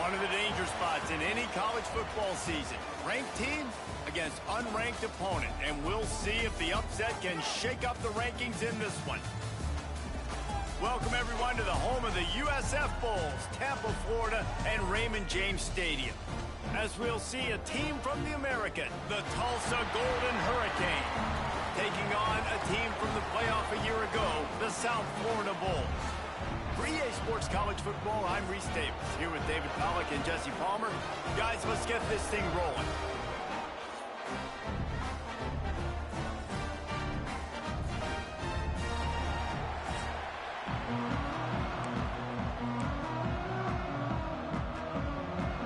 One of the danger spots in any college football season. Ranked team against unranked opponent. And we'll see if the upset can shake up the rankings in this one. Welcome, everyone, to the home of the USF Bulls, Tampa, Florida, and Raymond James Stadium. As we'll see a team from the American, the Tulsa Golden Hurricane, taking on a team from the playoff a year ago, the South Florida Bulls. For EA Sports College Football, I'm Reese Davis, here with David Pollack and Jesse Palmer. Guys, let's get this thing rolling.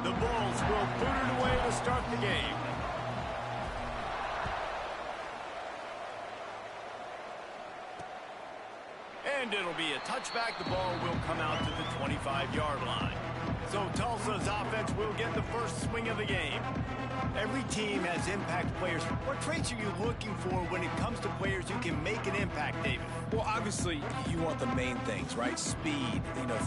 The Bulls will boot it away to start the game. And it'll be a touchback. The ball will come out to the 25-yard line. So Tulsa's offense will get the first swing of the game. Every team has impact players. What traits are you looking for when it comes to players who can make an impact, David? Well, obviously, you want the main things, right? Speed,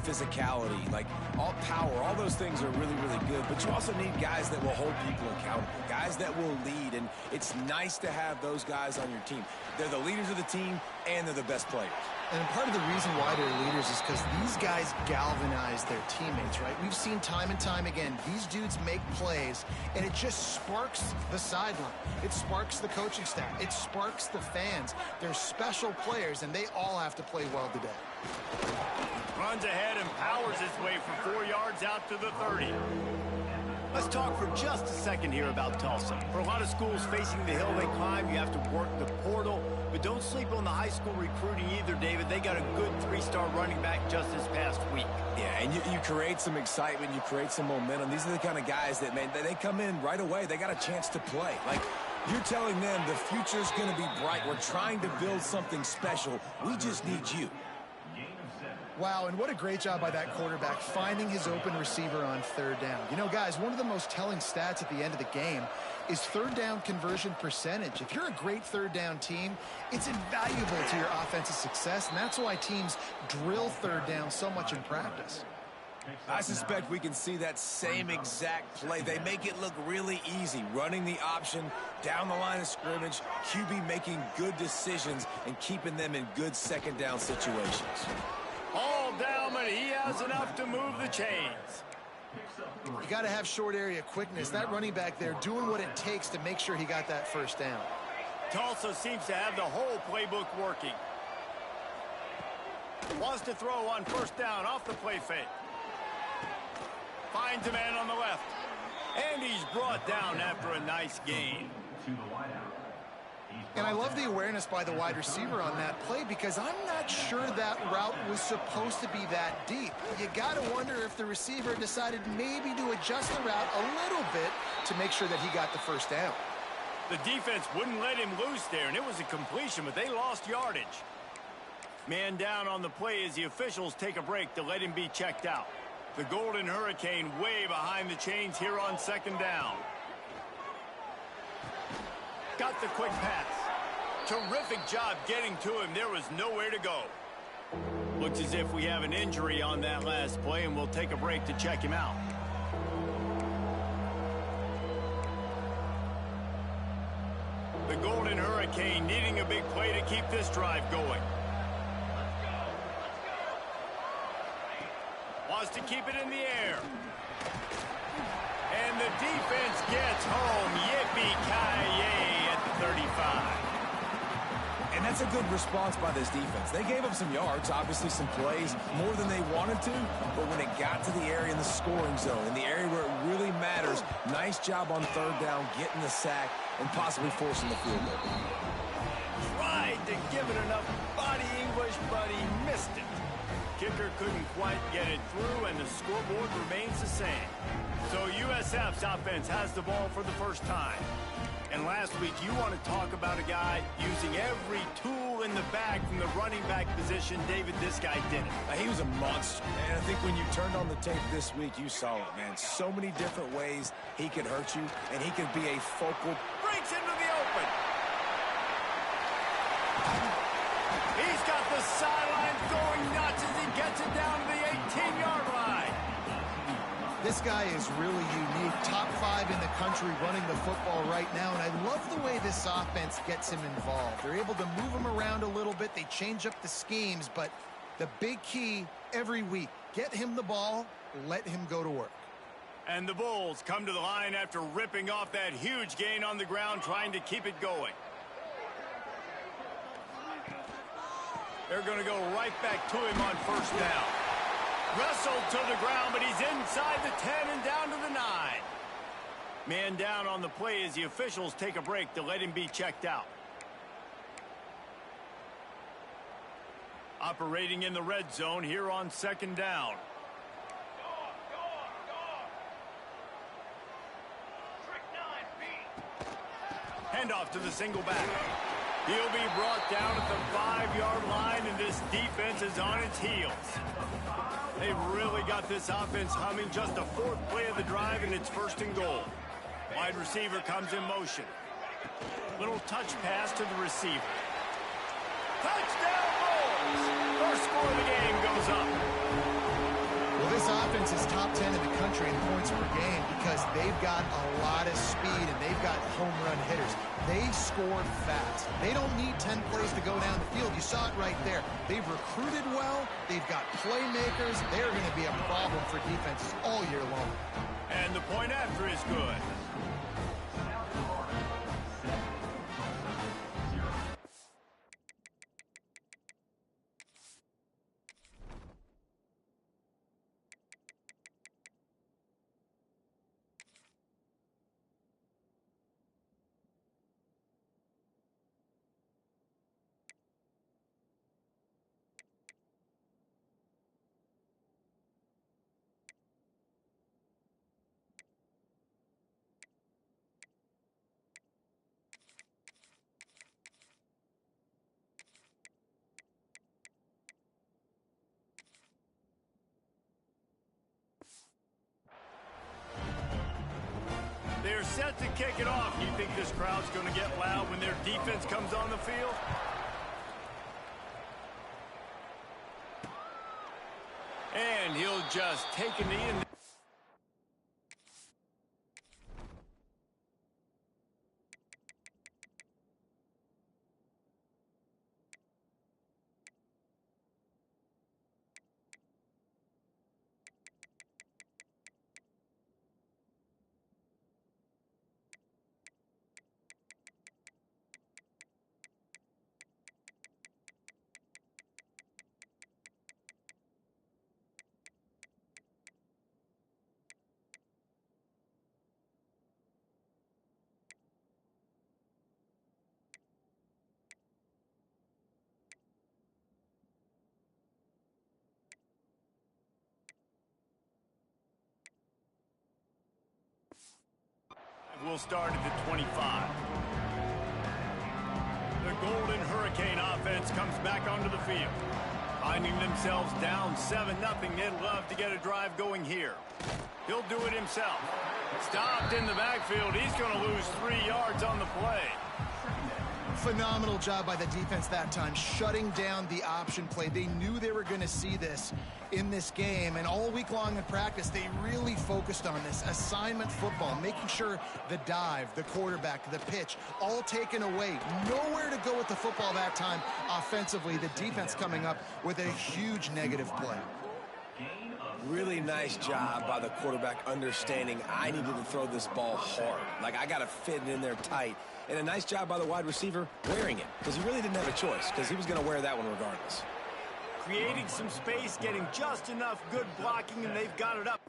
physicality, like all power. All those things are really, really good. But you also need guys that will hold people accountable, guys that will lead. And it's nice to have those guys on your team. They're the leaders of the team, and they're the best players. And part of the reason why they're leaders is because these guys galvanize their teammates, right? We've seen time and time again, these dudes make plays, and it just sparks the sideline. It sparks the coaching staff. It sparks the fans. They're special players, and they all have to play well today. Runs ahead and powers his way for 4 yards out to the 30. Let's talk for just a second here about Tulsa. For a lot of schools facing the hill they climb, you have to work the portal. But don't sleep on the high school recruiting either, David. They got a good 3-star running back just this past week. Yeah, and you create some excitement. You create some momentum. These are the kind of guys that, man, they come in right away. They got a chance to play. Like, you're telling them the future's going to be bright. We're trying to build something special. We just need you. Wow, and what a great job by that quarterback finding his open receiver on third down. You know, guys, one of the most telling stats at the end of the game is third down conversion percentage. If you're a great third down team, it's invaluable to your offensive success, and that's why teams drill third down so much in practice. I suspect we can see that same exact play. They make it look really easy, running the option down the line of scrimmage, QB making good decisions and keeping them in good second down situations. All down, but he has enough to move the chains. You got to have short area quickness. That running back there doing what it takes to make sure he got that first down. Tulsa seems to have the whole playbook working. Wants to throw on first down off the play fake. Finds a man on the left. And he's brought down after a nice gain. And I love the awareness by the wide receiver on that play because I'm not sure that route was supposed to be that deep. You got to wonder if the receiver decided maybe to adjust the route a little bit to make sure that he got the first down. The defense wouldn't let him loose there, and it was a completion, but they lost yardage. Man down on the play as the officials take a break to let him be checked out. The Golden Hurricane way behind the chains here on second down. Got the quick pass. Terrific job getting to him. There was nowhere to go. Looks as if we have an injury on that last play, and we'll take a break to check him out. The Golden Hurricane needing a big play to keep this drive going. Wants to keep it in the air. And the defense gets home. Yippee-ki-yay at the 35. And that's a good response by this defense. They gave up some yards, obviously some plays, more than they wanted to. But when it got to the area in the scoring zone, in the area where it really matters, nice job on third down, getting the sack, and possibly forcing the field goal. Tried to give it enough body English, but he missed it. Kicker couldn't quite get it through, and the scoreboard remains the same. So USF's offense has the ball for the first time. And last week, you want to talk about a guy using every tool in the bag from the running back position. David, this guy did it. He was a monster. And I think when you turned on the tape this week, you saw it, man. So many different ways he could hurt you, and he could be a focal. Breaks into the open. He's got the sideline going nuts as he gets it down to the 18-yard line. This guy is really unique. Top 5 in the country running the football right now, and I love the way this offense gets him involved. They're able to move him around a little bit. They change up the schemes, but the big key every week, get him the ball, let him go to work. And the Bulls come to the line after ripping off that huge gain on the ground, trying to keep it going. They're going to go right back to him on first down. Wrestled to the ground, but he's inside the 10 and down to the 9. Man down on the play as the officials take a break to let him be checked out. Operating in the red zone here on second down. Handoff to the single back. He'll be brought down at the 5-yard line, and this defense is on its heels. They've really got this offense humming. Just the 4th play of the drive, and it's first and goal. Wide receiver comes in motion. Little touch pass to the receiver. Touchdown Bulls! First score of the game goes up. Well, this offense is top 10 in the country in points per game because they've got a lot of speed and they've got home run hitters. They score fast. They don't need 10 plays to go down the field. You saw it right there. They've recruited well. They've got playmakers. They're going to be a problem for defenses all year long. And the point after is good. They're set to kick it off. Do you think this crowd's going to get loud when their defense comes on the field? And he'll just take a knee and... We'll start at the 25. The Golden Hurricane offense comes back onto the field. Finding themselves down 7-0, they'd love to get a drive going here. He'll do it himself. Stopped in the backfield. He's going to lose 3 yards on the play. Phenomenal job by the defense that time, shutting down the option play. They knew they were going to see this in this game, and all week long in practice, they really focused on this assignment football, making sure the dive, the quarterback, the pitch, all taken away. Nowhere to go with the football that time offensively. The defense coming up with a huge negative play. Really nice job by the quarterback understanding I needed to throw this ball hard. Like, I got to fit it in there tight. And a nice job by the wide receiver wearing it, because he really didn't have a choice, because he was going to wear that one regardless. Creating some space, getting just enough good blocking, and they've got it up.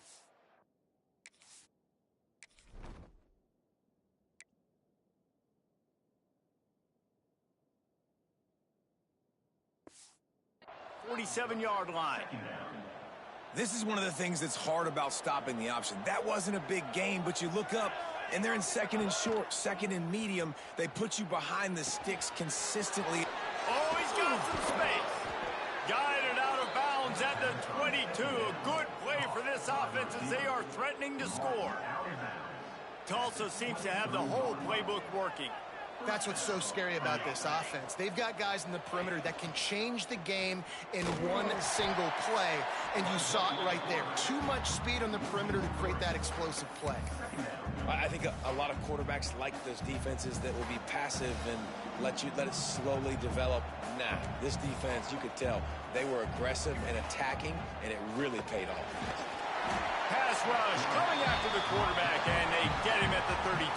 '47-yard line. This is one of the things that's hard about stopping the option. That wasn't a big gain, but you look up, and they're in second and short, second and medium. They put you behind the sticks consistently. Oh, he's got some space. Guided out of bounds at the 22. A good play for this offense as they are threatening to score. Tulsa seems to have the whole playbook working. That's what's so scary about this offense. They've got guys in the perimeter that can change the game in one single play, and you saw it right there. Too much speed on the perimeter to create that explosive play. I think a lot of quarterbacks like those defenses that will be passive and let it slowly develop. Nah, this defense, you could tell, they were aggressive and attacking, and it really paid off. Pass rush coming after the quarterback, and they get him at the 32.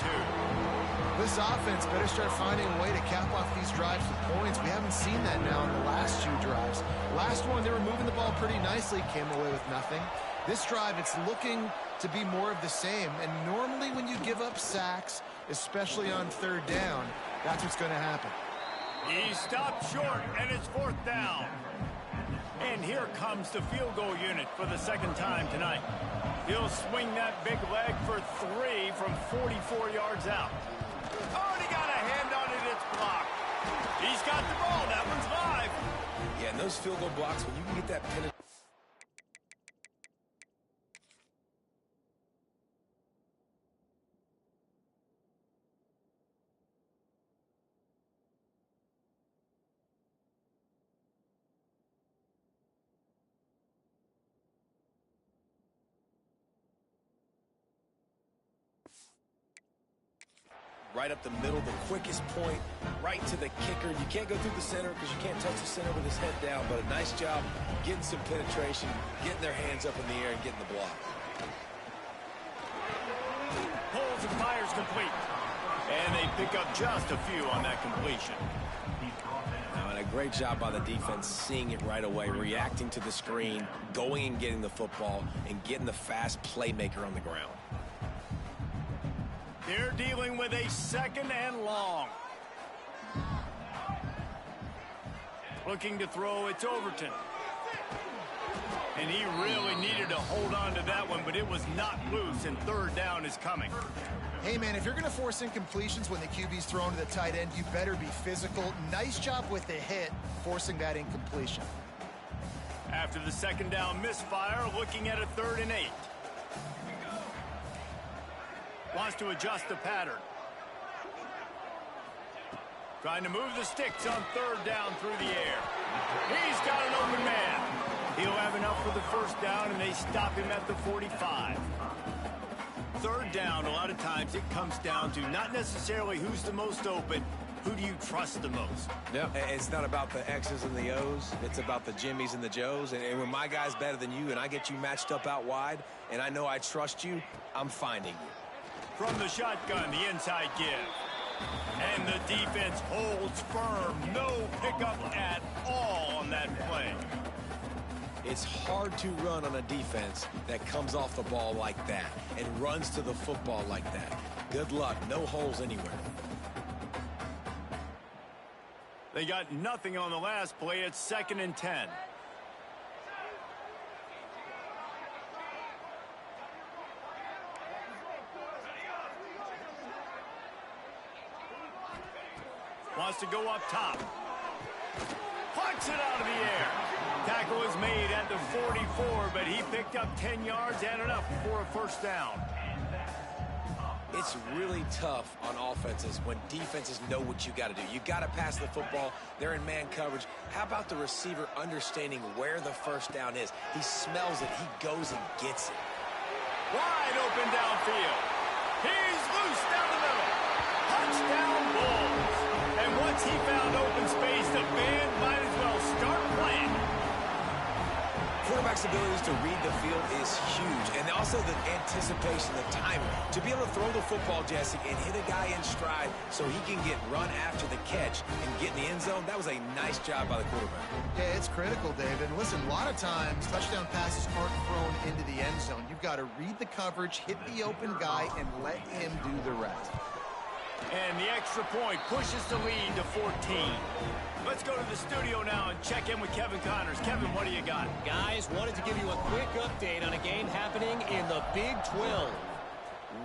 This offense better start finding a way to cap off these drives with points. We haven't seen that now in the last two drives. Last one, they were moving the ball pretty nicely, came away with nothing. This drive, it's looking to be more of the same. And normally when you give up sacks, especially on third down, that's what's going to happen. He stopped short, and it's fourth down. And here comes the field goal unit for the second time tonight. He'll swing that big leg for 3 from 44 yards out. Oh, he got a hand on it. It's blocked. He's got the ball. That one's live. Yeah, and those field goal blocks, when you can get that penalty. Right up the middle, the quickest point, right to the kicker. You can't go through the center because you can't touch the center with his head down, but a nice job getting some penetration, getting their hands up in the air and getting the block. Pulls and fires complete. And they pick up just a few on that completion. Now, and a great job by the defense seeing it right away, reacting to the screen, going and getting the football, and getting the fast playmaker on the ground. They're dealing with a second and long. Looking to throw, it's Overton. And he really needed to hold on to that one, but it was not loose, and third down is coming. Hey, man, if you're going to force incompletions when the QB's thrown to the tight end, you better be physical. Nice job with the hit, forcing that incompletion. After the second down misfire, looking at a 3rd and 8. Wants to adjust the pattern. Trying to move the sticks on 3rd down through the air. He's got an open man. He'll have enough for the first down, and they stop him at the 45. 3rd down, a lot of times it comes down to not necessarily who's the most open, who do you trust the most? Yeah, it's not about the X's and the O's. It's about the Jimmys and the Joes. And when my guy's better than you and I get you matched up out wide and I know I trust you, I'm finding you. From the shotgun, the inside give. And the defense holds firm. No pickup at all on that play. It's hard to run on a defense that comes off the ball like that and runs to the football like that. Good luck. No holes anywhere. They got nothing on the last play. It's 2nd and 10. Wants to go up top. Plucks it out of the air. Tackle is made at the 44, but he picked up 10 yards and enough for a first down. It's really tough on offenses when defenses know what you got to do. You got to pass the football. They're in man coverage. How about the receiver understanding where the first down is? He smells it. He goes and gets it. Wide open downfield. He's loose down the middle. Touchdown Bulls. And once he found open space, the band might as well start playing. Quarterback's abilities to read the field is huge. And also the anticipation, the timing. To be able to throw the football, Jesse, and hit a guy in stride so he can get run after the catch and get in the end zone, that was a nice job by the quarterback. Yeah, it's critical, David. And listen, a lot of times touchdown passes aren't thrown into the end zone. You've got to read the coverage, hit the open guy, and let him do the rest. And the extra point pushes the lead to 14. Let's go to the studio now and check in with Kevin Connors. Kevin, what do you got? Guys, wanted to give you a quick update on a game happening in the Big 12.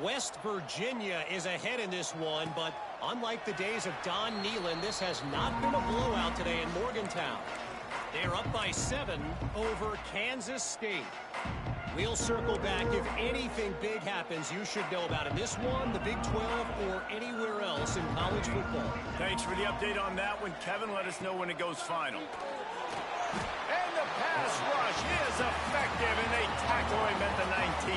West Virginia is ahead in this one, but unlike the days of Don Nehlen, this has not been a blowout today in Morgantown. They're up by 7 over Kansas State. We'll circle back. If anything big happens, you should know about in this one, the Big 12, or anywhere else in college football. Thanks for the update on that one, Kevin. Let us know when it goes final. And the pass rush is effective, and they tackle him at the 19.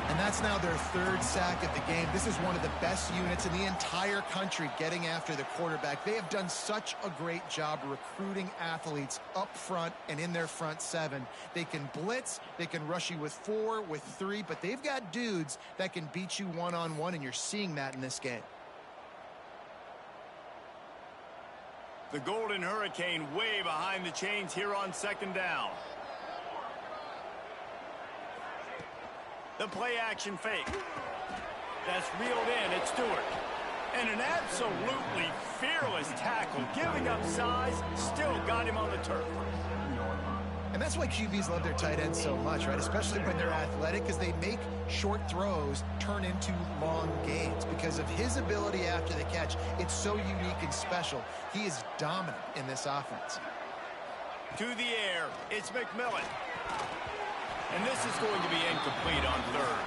And that's now their third sack of the game. This is one of the best units in the entire country getting after the quarterback. They have done such a great job recruiting athletes up front and in their front seven. They can blitz, they can rush you with 4, with 3, but they've got dudes that can beat you one-on-one, and you're seeing that in this game. The Golden Hurricane way behind the chains here on second down. The play action fake. That's reeled in. It's Stewart. And an absolutely fearless tackle. Giving up size, still got him on the turf. And that's why QBs love their tight ends so much, right? Especially when they're athletic, because they make short throws turn into long gains. Because of his ability after the catch, it's so unique and special. He is dominant in this offense. To the air, it's McMillan. And this is going to be incomplete on third.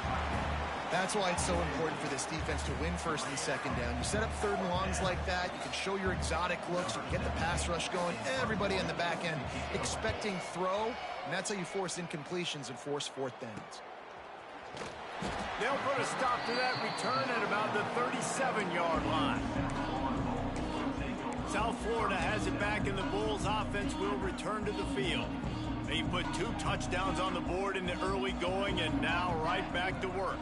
That's why it's so important for this defense to win first and second down. You set up third and longs like that, you can show your exotic looks, you can get the pass rush going, everybody in the back end expecting throw, and that's how you force incompletions and force fourth downs. They'll put a stop to that return at about the 37-yard line. South Florida has it back, and the Bulls offense will return to the field. They put 2 touchdowns on the board in the early going, and now right back to work.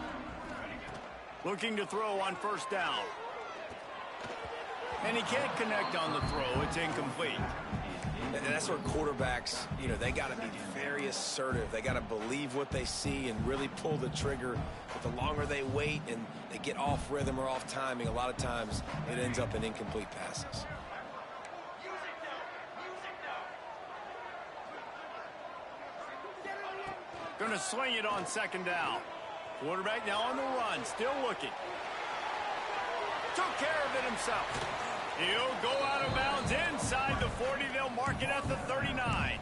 Looking to throw on first down. And he can't connect on the throw. It's incomplete. And that's where quarterbacks, they got to be very assertive. They got to believe what they see and really pull the trigger. But the longer they wait and they get off rhythm or off timing, a lot of times it ends up in incomplete passes. Going to sling it on second down. Quarterback now on the run, still looking. Took care of it himself. He'll go out of bounds inside the 40. They'll mark it at the 39.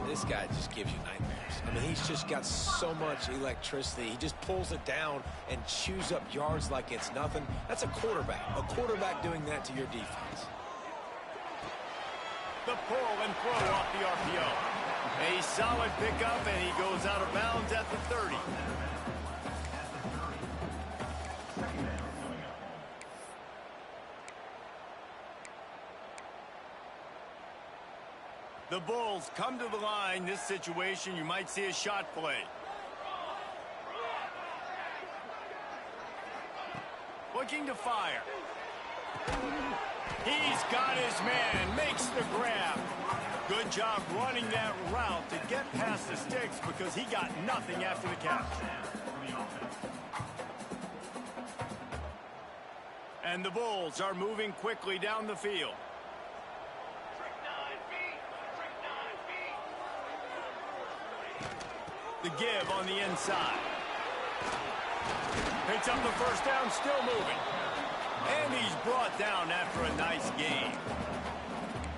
This guy just gives you nightmares. I mean, he's just got so much electricity. He just pulls it down and chews up yards like it's nothing. That's a quarterback. A quarterback doing that to your defense. The pull and throw off the RPO. A solid pickup, and he goes out of bounds at the 30. The Bulls come to the line. This situation, you might see a shot play. Looking to fire. He's got his man, makes the grab. Good job running that route to get past the sticks because he got nothing after the catch. And the Bulls are moving quickly down the field. The give on the inside. Picks up the first down, still moving. And he's brought down after a nice game.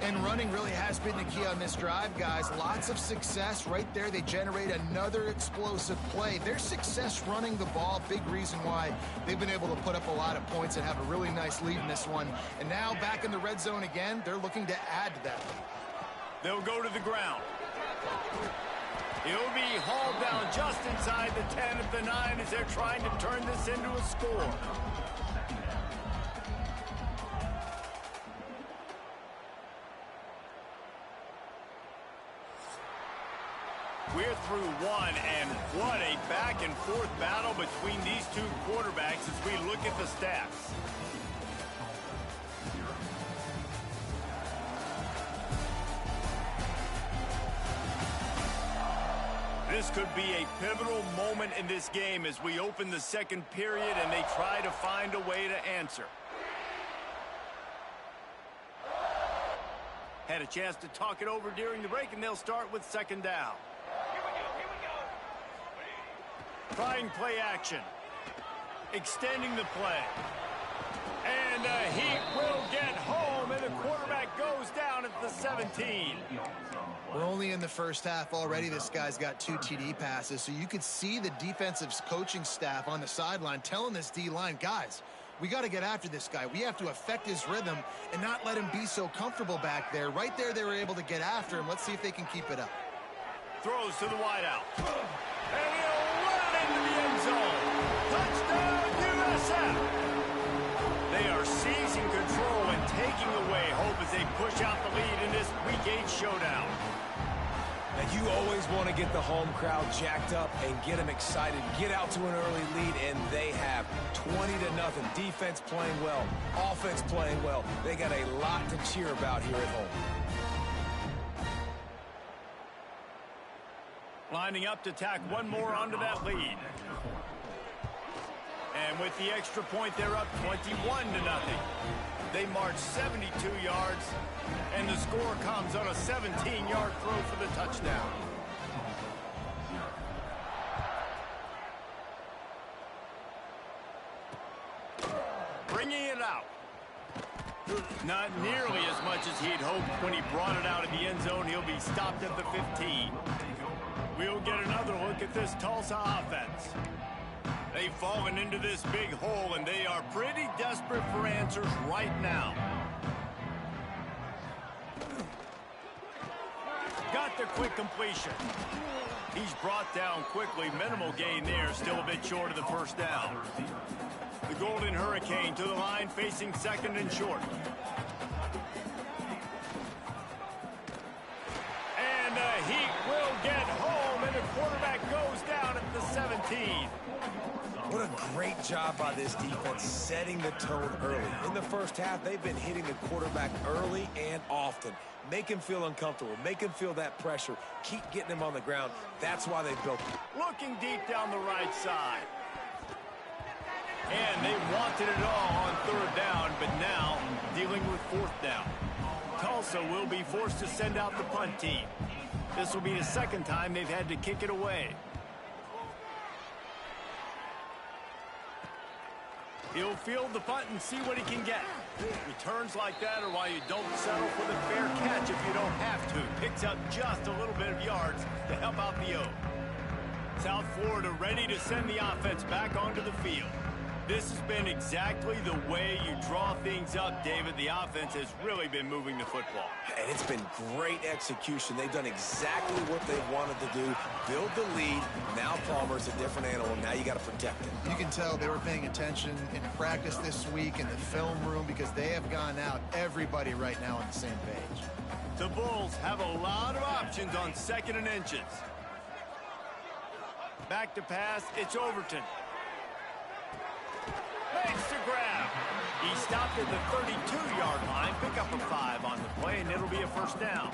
And running really has been the key on this drive, guys. Lots of success right there. They generate another explosive play. Their success running the ball, big reason why they've been able to put up a lot of points and have a really nice lead in this one. And now back in the red zone again, they're looking to add to that lead. They'll go to the ground. He'll be hauled down just inside the 10 at the 9 as they're trying to turn this into a score. We're through one, and what a back-and-forth battle between these two quarterbacks as we look at the stats. This could be a pivotal moment in this game as we open the second period and they try to find a way to answer. Had a chance to talk it over during the break, and they'll start with second down. Trying play action. Extending the play. And he will get home, and the quarterback goes down down at the 17. We're only in the first half already. This guy's got 2 TD passes, so you could see the defensive coaching staff on the sideline telling this D-line, guys, we got to get after this guy. We have to affect his rhythm and not let him be so comfortable back there. Right there, they were able to get after him. Let's see if they can keep it up. Throws to the wideout. And he'll run it into the end zone. Touchdown, USF! They are seizing control and taking away hope as they push out the lead in this Week 8 showdown. And you always want to get the home crowd jacked up and get them excited. Get out to an early lead, and they have 20-0. Defense playing well, offense playing well. They got a lot to cheer about here at home. Lining up to tack one more onto that lead. And with the extra point, they're up 21-0. They march 72 yards, and the score comes on a 17-yard throw for the touchdown. Bringing it out. Not nearly as much as he'd hoped when he brought it out in the end zone. He'll be stopped at the 15. We'll get another look at this Tulsa offense. They've fallen into this big hole, and they are pretty desperate for answers right now. Got the quick completion. He's brought down quickly. Minimal gain there. Still a bit short of the first down. The Golden Hurricane to the line, facing second and short. And the Heat will get home, and the quarterback goes down at the 17. What a great job by this defense setting the tone early. In the first half, they've been hitting the quarterback early and often. Make him feel uncomfortable. Make him feel that pressure. Keep getting him on the ground. That's why they built it. Looking deep down the right side. And they wanted it all on third down, but now dealing with fourth down. Tulsa will be forced to send out the punt team. This will be the second time they've had to kick it away. He'll field the punt and see what he can get. Returns like that are why you don't settle for the fair catch if you don't have to. Picks up just a little bit of yards to help out the O. South Florida ready to send the offense back onto the field. This has been exactly the way you draw things up, David. The offense has really been moving the football. And it's been great execution. They've done exactly what they wanted to do. Build the lead. Now Palmer's a different animal. Now you got to protect him. You can tell they were paying attention in practice this week in the film room because they have gone out, everybody right now on the same page. The Bulls have a lot of options on second and inches. Back to pass, it's Overton. Makes the grab. He stopped at the 32-yard line. Pick up a 5 on the play, and it'll be a first down.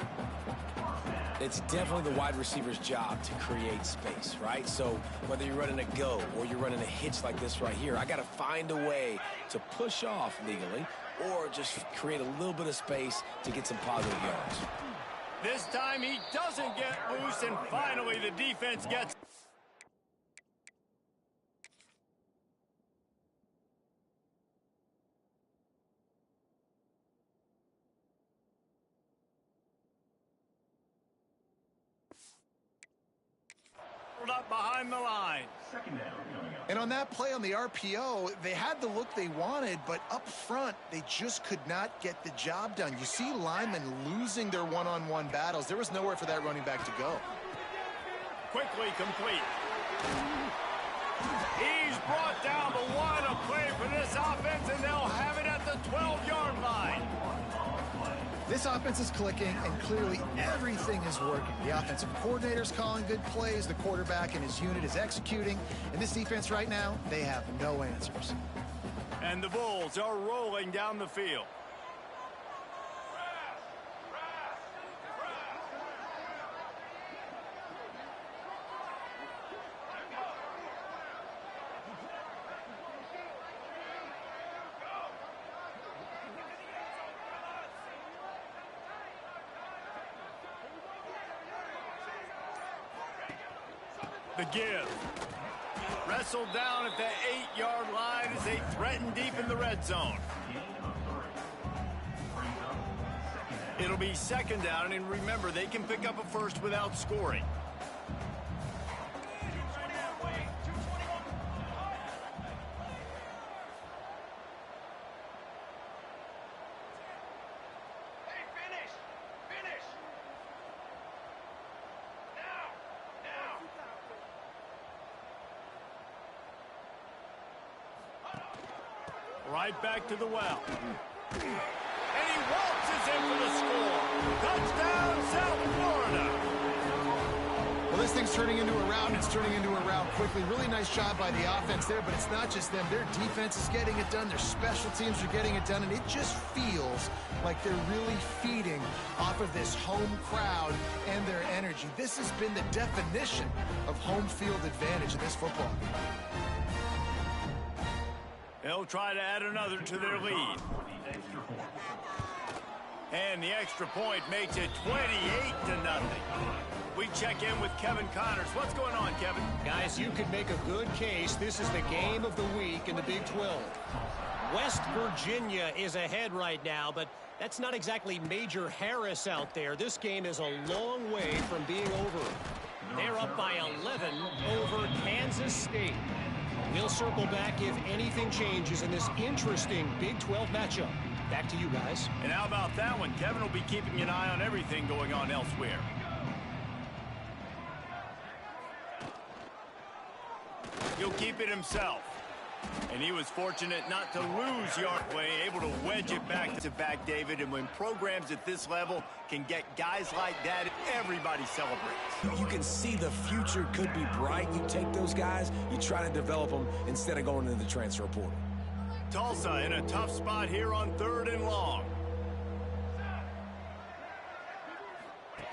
It's definitely the wide receiver's job to create space, right? So whether you're running a go or you're running a hitch like this right here, I got to find a way to push off legally or just create a little bit of space to get some positive yards. This time he doesn't get loose, and finally the defense gets... up behind the line. And on that play on the RPO, they had the look they wanted, but up front, they just could not get the job done. You see linemen losing their one-on-one battles. There was nowhere for that running back to go. Quickly complete. He's brought down the one, a play for this offense, and they'll have it at the 12-yard line. This offense is clicking, and clearly everything is working. The offensive coordinator's calling good plays, the quarterback and his unit is executing, and this defense right now, they have no answers. And the Bulls are rolling down the field. The give. Wrestled down at the 8-yard line as they threaten deep in the red zone. It'll be second down, and remember, they can pick up a first without scoring. Right back to the well. And he waltzes in for the score. Touchdown, South Florida. Well, this thing's turning into a rout. It's turning into a rout quickly. Really nice job by the offense there, but it's not just them. Their defense is getting it done. Their special teams are getting it done, and it just feels like they're really feeding off of this home crowd and their energy. This has been the definition of home field advantage in this football. They'll try to add another to their lead. And the extra point makes it 28-0. We check in with Kevin Connors. What's going on, Kevin? Guys, you could make a good case. This is the game of the week in the Big 12. West Virginia is ahead right now, but that's not exactly Major Harris out there. This game is a long way from being over. They're up by 11 over Kansas State. We'll circle back if anything changes in this interesting Big 12 matchup. Back to you guys. And how about that one? Kevin will be keeping an eye on everything going on elsewhere. He'll keep it himself. And he was fortunate not to lose yard play, able to wedge it back to back, David. And when programs at this level can get guys like that, everybody celebrates. You can see the future could be bright. You take those guys, you try to develop them instead of going into the transfer portal. Tulsa in a tough spot here on 3rd and long.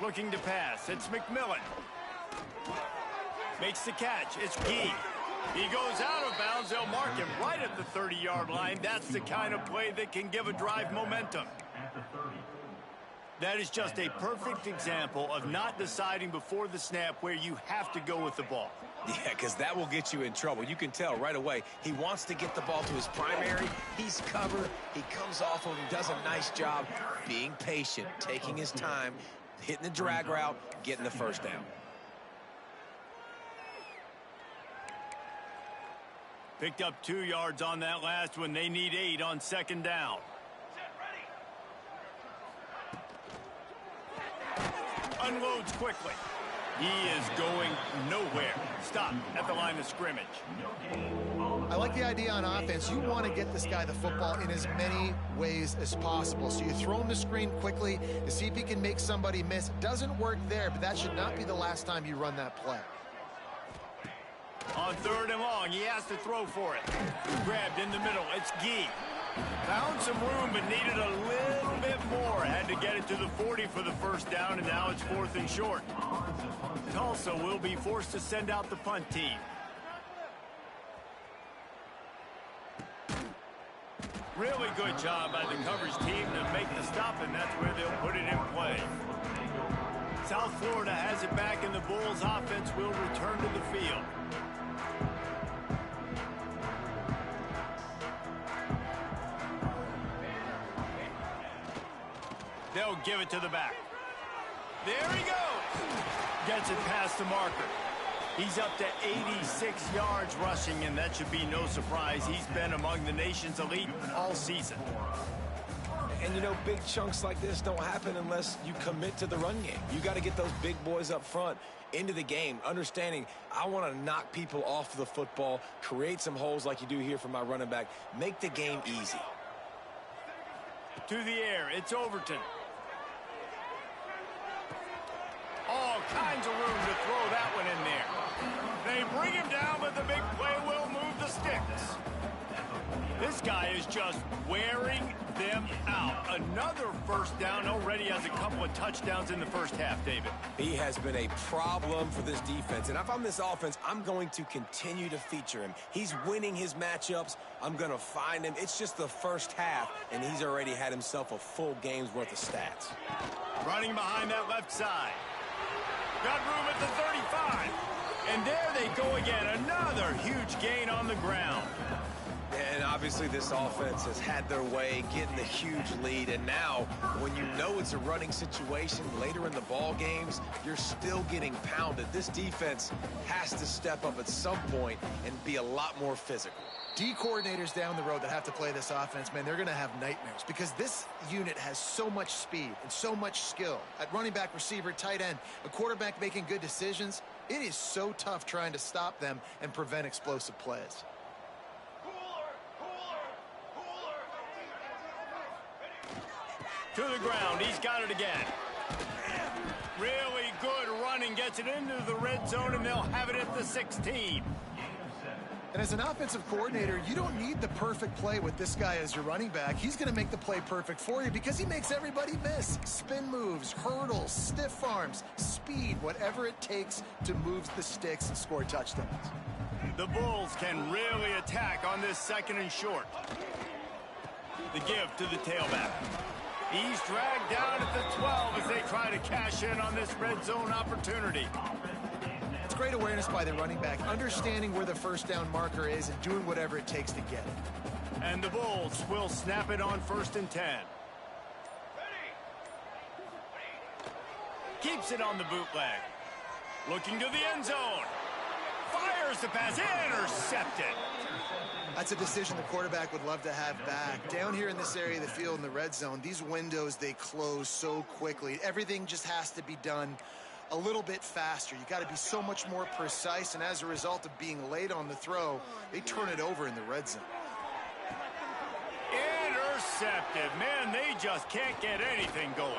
Looking to pass. It's McMillan. Makes the catch. It's Gee. He goes out of bounds. They'll mark him right at the 30-yard line. That's the kind of play that can give a drive momentum. That is just a perfect example of not deciding before the snap where you have to go with the ball. Yeah, because that will get you in trouble. You can tell right away he wants to get the ball to his primary. He's covered. He comes off of him, does a nice job being patient, taking his time, hitting the drag route, getting the first down. Picked up 2 yards on that last one. They need 8 on 2nd down. Unloads quickly. He is going nowhere. Stop at the line of scrimmage. I like the idea on offense. You want to get this guy the football in as many ways as possible. So you throw him the screen quickly to see if he can make somebody miss. Doesn't work there, but that should not be the last time you run that play. On 3rd and long, he has to throw for it. Grabbed in the middle. It's Gee. Found some room, but needed a little bit more. Had to get it to the 40 for the first down, and now it's 4th and short. Tulsa will be forced to send out the punt team. Really good job by the coverage team to make the stop, and that's where they'll put it in play. South Florida has it back, and the Bulls offense will return to the field. They'll give it to the back. There he goes. Gets it past the marker. He's up to 86 yards rushing, and that should be no surprise. He's been among the nation's elite all season. And, you know, big chunks like this don't happen unless you commit to the run game. You got to get those big boys up front into the game, understanding I want to knock people off the football, create some holes like you do here for my running back, make the game easy. To the air, it's Overton. All kinds of room to throw that one in there. They bring him down, but the big play will move the sticks. This guy is just wearing them out. Another first down, already has a couple of touchdowns in the first half, David. He has been a problem for this defense, and if I'm this offense, I'm going to continue to feature him. He's winning his matchups. I'm going to find him. It's just the first half, and he's already had himself a full game's worth of stats. Running behind that left side. Got room at the 35. And there they go again. Another huge gain on the ground. And Obviously, this offense has had their way, getting the huge lead, and now when you know it's a running situation later in the ball games, you're still getting pounded. This defense has to step up at some point and be a lot more physical. D coordinators down the road that have to play this offense, man, they're going to have nightmares because this unit has so much speed and so much skill. At running back, receiver, tight end, a quarterback making good decisions, it is so tough trying to stop them and prevent explosive plays. To the ground, he's got it again. Really good running, gets it into the red zone, and they'll have it at the 16. And as an offensive coordinator, you don't need the perfect play with this guy as your running back. He's going to make the play perfect for you because he makes everybody miss. Spin moves, hurdles, stiff arms, speed, whatever it takes to move the sticks and score touchdowns. The Bulls can really attack on this second and short. The give to the tailback. He's dragged down at the 12 as they try to cash in on this red zone opportunity. It's great awareness by the running back, understanding where the first down marker is and doing whatever it takes to get it. And the Bulls will snap it on 1st and 10. Keeps it on the bootleg. Looking to the end zone. Fires the pass. Intercepted. That's a decision the quarterback would love to have back. Down here in this area of the field in the red zone, these windows, they close so quickly. Everything just has to be done a little bit faster. You got to be so much more precise, and as a result of being late on the throw, they turn it over in the red zone. Intercepted. Man, they just can't get anything going.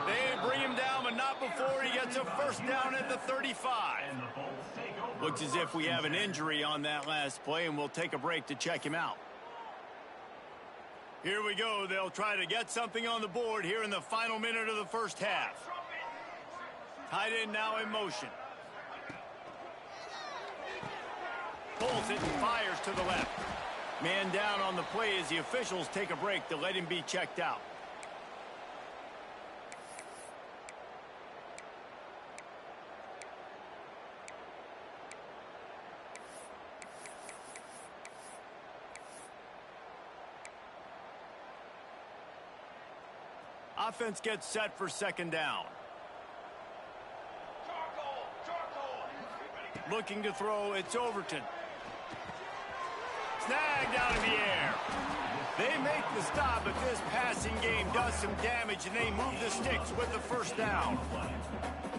They bring him down, but not before he gets a first down at the 35. Looks as if we have an injury on that last play, and we'll take a break to check him out. Here we go. They'll try to get something on the board here in the final minute of the first half. Tight end now in motion. Pulls it and fires to the left. Man down on the play as the officials take a break to let him be checked out. Offense gets set for second down. Looking to throw, it's Overton. Snagged out of the air. They make the stop, but this passing game does some damage, and they move the sticks with the first down.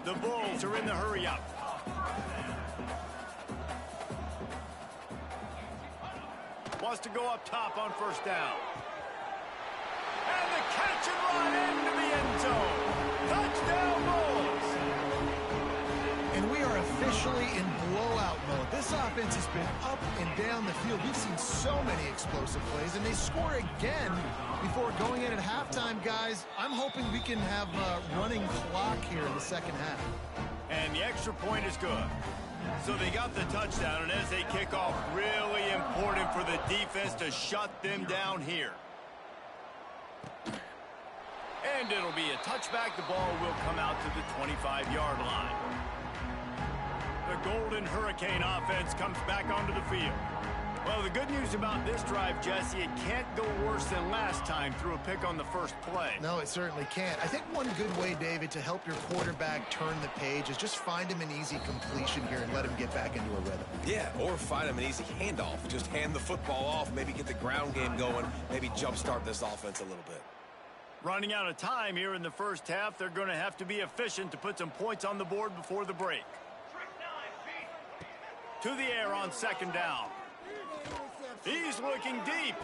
The Bulls are in the hurry-up. Wants to go up top on first down. And the catch and run into the end zone. Touchdown, Bulls. And we are officially in blowout mode. This offense has been up and down the field. We've seen so many explosive plays, and they score again before going in at halftime, guys. I'm hoping we can have a running clock here in the second half. And the extra point is good. So they got the touchdown, and as they kick off, really important for the defense to shut them down here. And it'll be a touchback. The ball will come out to the 25-yard line. The Golden Hurricane offense comes back onto the field. Well, the good news about this drive, Jesse, it can't go worse than last time through a pick on the first play. No, it certainly can't. I think one good way, David, to help your quarterback turn the page is just find him an easy completion here and let him get back into a rhythm. Yeah, or find him an easy handoff. Just hand the football off, maybe get the ground game going, maybe jumpstart this offense a little bit. Running out of time here in the first half, they're going to have to be efficient to put some points on the board before the break. To the air on second down. He's looking deep.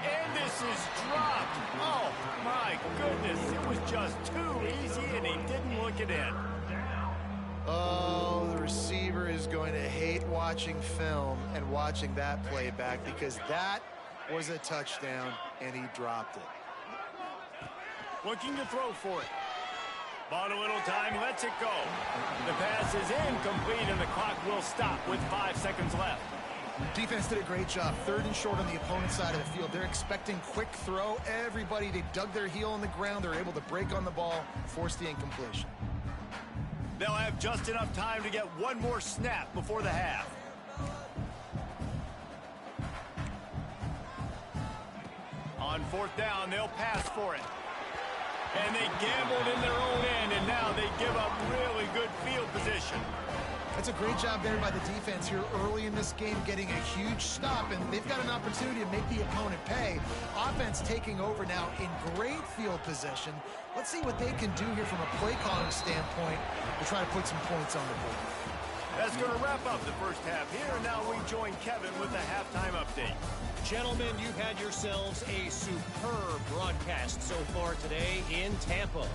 And this is dropped. Oh, my goodness. It was just too easy, and he didn't look it in. Oh, the receiver is going to hate watching film and watching that play back because that was a touchdown, and he dropped it. Looking to throw for it. Bought a little time, lets it go. The pass is incomplete, and the clock will stop with 5 seconds left. Defense did a great job. Third and short on the opponent's side of the field. They're expecting quick throw. Everybody, they dug their heel on the ground. They're able to break on the ball, force the incompletion. They'll have just enough time to get one more snap before the half. fourth down. They'll pass for it. And they gambled in their own end, and now they give up really good field position. That's a great job there by the defense here early in this game, getting a huge stop, and they've got an opportunity to make the opponent pay. Offense taking over now in great field position. Let's see what they can do here from a play calling standpoint to try to put some points on the board. That's going to wrap up the first half here, and now we join Kevin with the halftime update. Gentlemen, you've had yourselves a superb broadcast so far today in Tampa.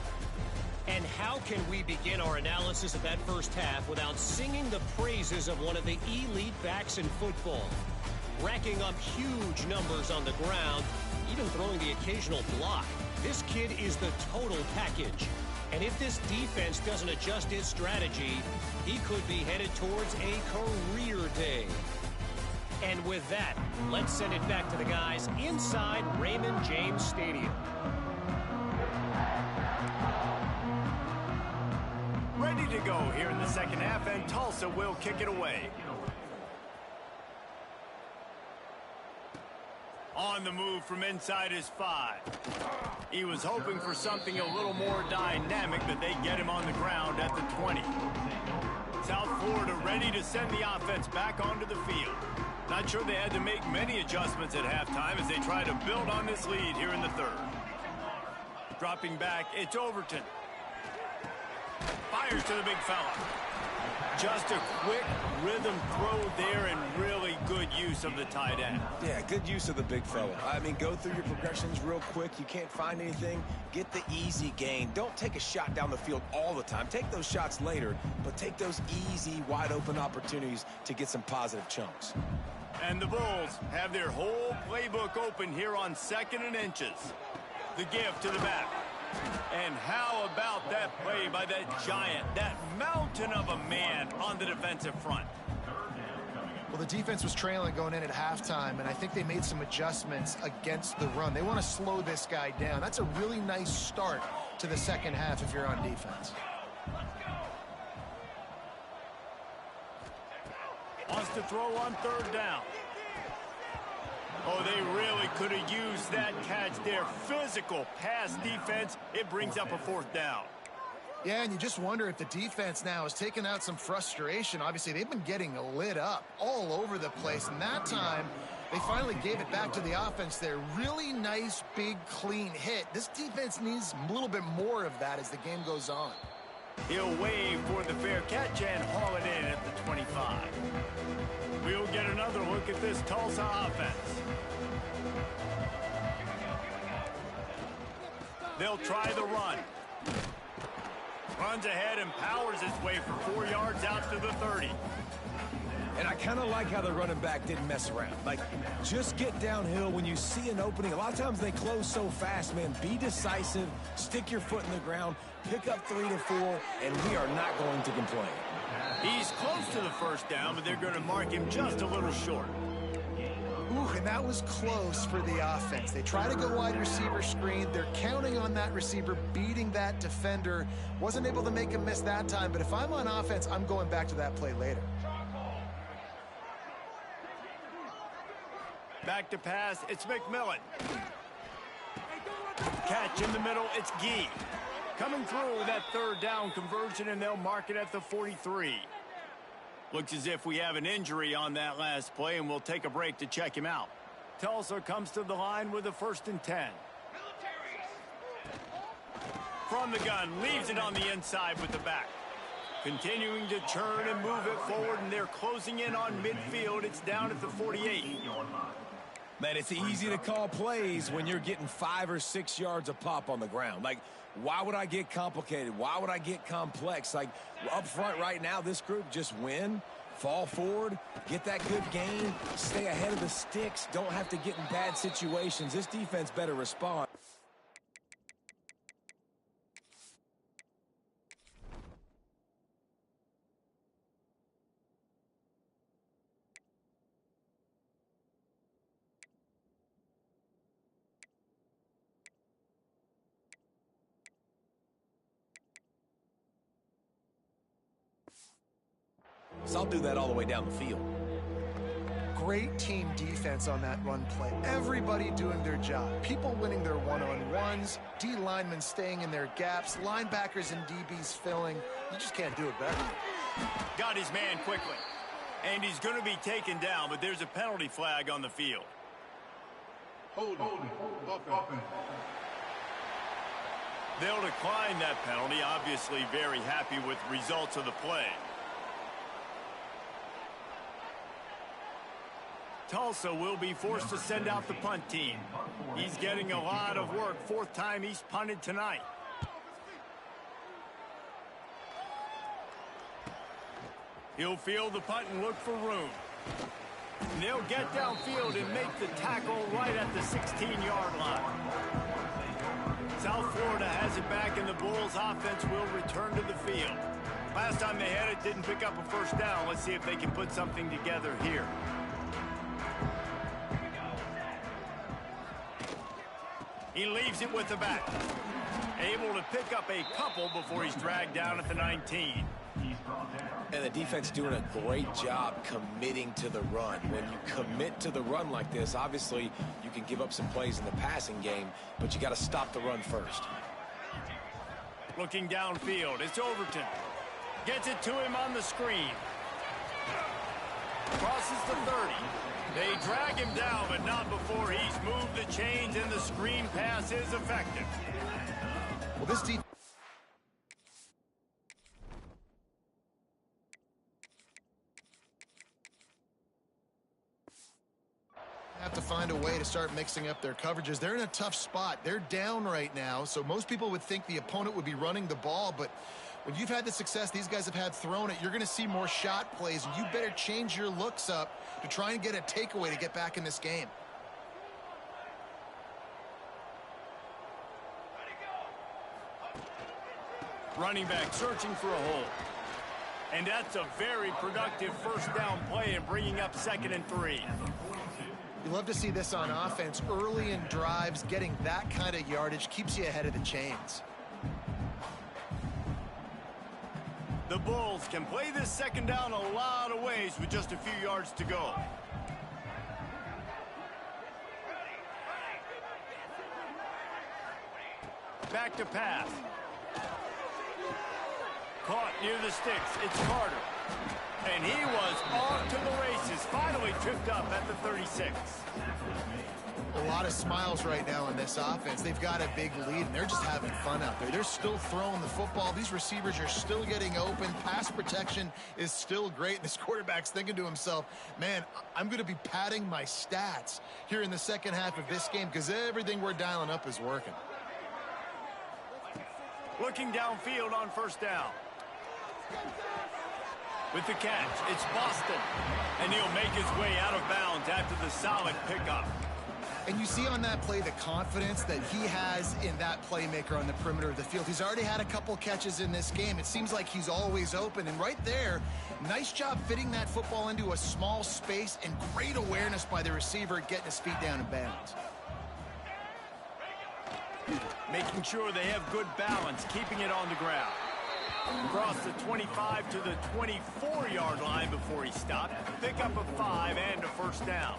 And how can we begin our analysis of that first half without singing the praises of one of the elite backs in football? Racking up huge numbers on the ground, even throwing the occasional block. This kid is the total package. And if this defense doesn't adjust its strategy, he could be headed towards a career day. And with that, let's send it back to the guys inside Raymond James Stadium. Ready to go here in the second half, and Tulsa will kick it away. On the move from inside his 5. He was hoping for something a little more dynamic, but they get him on the ground at the 20. South Florida ready to send the offense back onto the field. Not sure they had to make many adjustments at halftime as they try to build on this lead here in the third. Dropping back, it's Overton. Fires to the big fella. Just a quick rhythm throw there and really good use of the tight end. Yeah, good use of the big fella. I mean, go through your progressions real quick. You can't find anything. Get the easy gain. Don't take a shot down the field all the time. Take those shots later, but take those easy, wide-open opportunities to get some positive chunks. And the Bulls have their whole playbook open here on 2nd and inches. The give to the back. And how about that play by that giant, that mountain of a man on the defensive front? Well, the defense was trailing going in at halftime, and I think they made some adjustments against the run. They want to slow this guy down. That's a really nice start to the second half if you're on defense. Wants to throw on 3rd down. Oh, they really could have used that catch there. Physical pass defense. It brings up a 4th down. Yeah, and you just wonder if the defense now has taken out some frustration. Obviously, they've been getting lit up all over the place. And that time, they finally gave it back to the offense there. Really nice, big, clean hit. This defense needs a little bit more of that as the game goes on. He'll wave for the fair catch and haul it in at the 25. We'll get another look at this Tulsa offense. They'll try the run. Runs ahead and powers his way for 4 yards out to the 30. And I kind of like how the running back didn't mess around. Like, just get downhill when you see an opening. A lot of times they close so fast, man. Be decisive, stick your foot in the ground, pick up 3 to 4, and we are not going to complain. He's close to the 1st down, but they're going to mark him just a little short. Ooh, and that was close for the offense. They try to go wide receiver screen. They're counting on that receiver beating that defender. Wasn't able to make him miss that time, but if I'm on offense, I'm going back to that play later. Back to pass, it's McMillan. Catch in the middle, it's Gee. Coming through with that 3rd down conversion, and they'll mark it at the 43. Looks as if we have an injury on that last play, and we'll take a break to check him out. Tulsa comes to the line with a 1st and 10. From the gun, leaves it on the inside with the back. Continuing to churn and move it forward, and they're closing in on midfield. It's down at the 48. Man, it's easy to call plays when you're getting 5 or 6 yards a pop on the ground. Like, why would I get complicated? Why would I get complex? Like, up front right now, this group just win, fall forward, get that good gain, stay ahead of the sticks, don't have to get in bad situations. This defense better respond. So I'll do that all the way down the field. great team defense on that run play. Everybody doing their job. People winning their one-on-ones, D linemen staying in their gaps, linebackers and DBs filling. You just can't do it better. Got his man quickly. And he's going to be taken down, but there's a penalty flag on the field. Hold it. They'll decline that penalty, obviously very happy with the results of the play. Tulsa will be forced to send out the punt team. He's getting a lot of work. Fourth time he's punted tonight. He'll field the punt and look for room. And they'll get downfield and make the tackle right at the 16-yard line. South Florida has it back, and the Bulls offense will return to the field. Last time they had it, didn't pick up a first down. Let's see if they can put something together here. He leaves it with the back. Able to pick up a couple before he's dragged down at the 19. And the defense doing a great job committing to the run. When you commit to the run like this, obviously you can give up some plays in the passing game, but you got to stop the run first. Looking downfield, it's Overton. Gets it to him on the screen. Crosses the 30. They drag him down, but not before he's moved the chains, and the screen pass is effective. Well, this defense have to find a way to start mixing up their coverages. They're in a tough spot. They're down right now, so most people would think the opponent would be running the ball, but when you've had the success these guys have had throwing it, you're going to see more shot plays, and you better change your looks up to try and get a takeaway to get back in this game. Running back searching for a hole. And that's a very productive first down play and bringing up 2nd and 3. You love to see this on offense. Early in drives, getting that kind of yardage keeps you ahead of the chains. The Bulls can play this 2nd down a lot of ways with just a few yards to go. Back to pass. Caught near the sticks. It's Carter. And he was off to the races. Finally tripped up at the 36. A lot of smiles right now in this offense. They've got a big lead, and they're just having fun out there. They're still throwing the football. These receivers are still getting open. Pass protection is still great. This quarterback's thinking to himself, man, I'm going to be padding my stats here in the second half of this game because everything we're dialing up is working. Looking downfield on first down. With the catch, it's Boston. And he'll make his way out of bounds after the solid pickup. And you see on that play the confidence that he has in that playmaker on the perimeter of the field. He's already had a couple catches in this game. It seems like he's always open. And right there, nice job fitting that football into a small space, and great awareness by the receiver getting his feet down in bounds. Making sure they have good balance, keeping it on the ground. Across the 25 to the 24-yard line before he stopped. Pick up a 5 and a first down.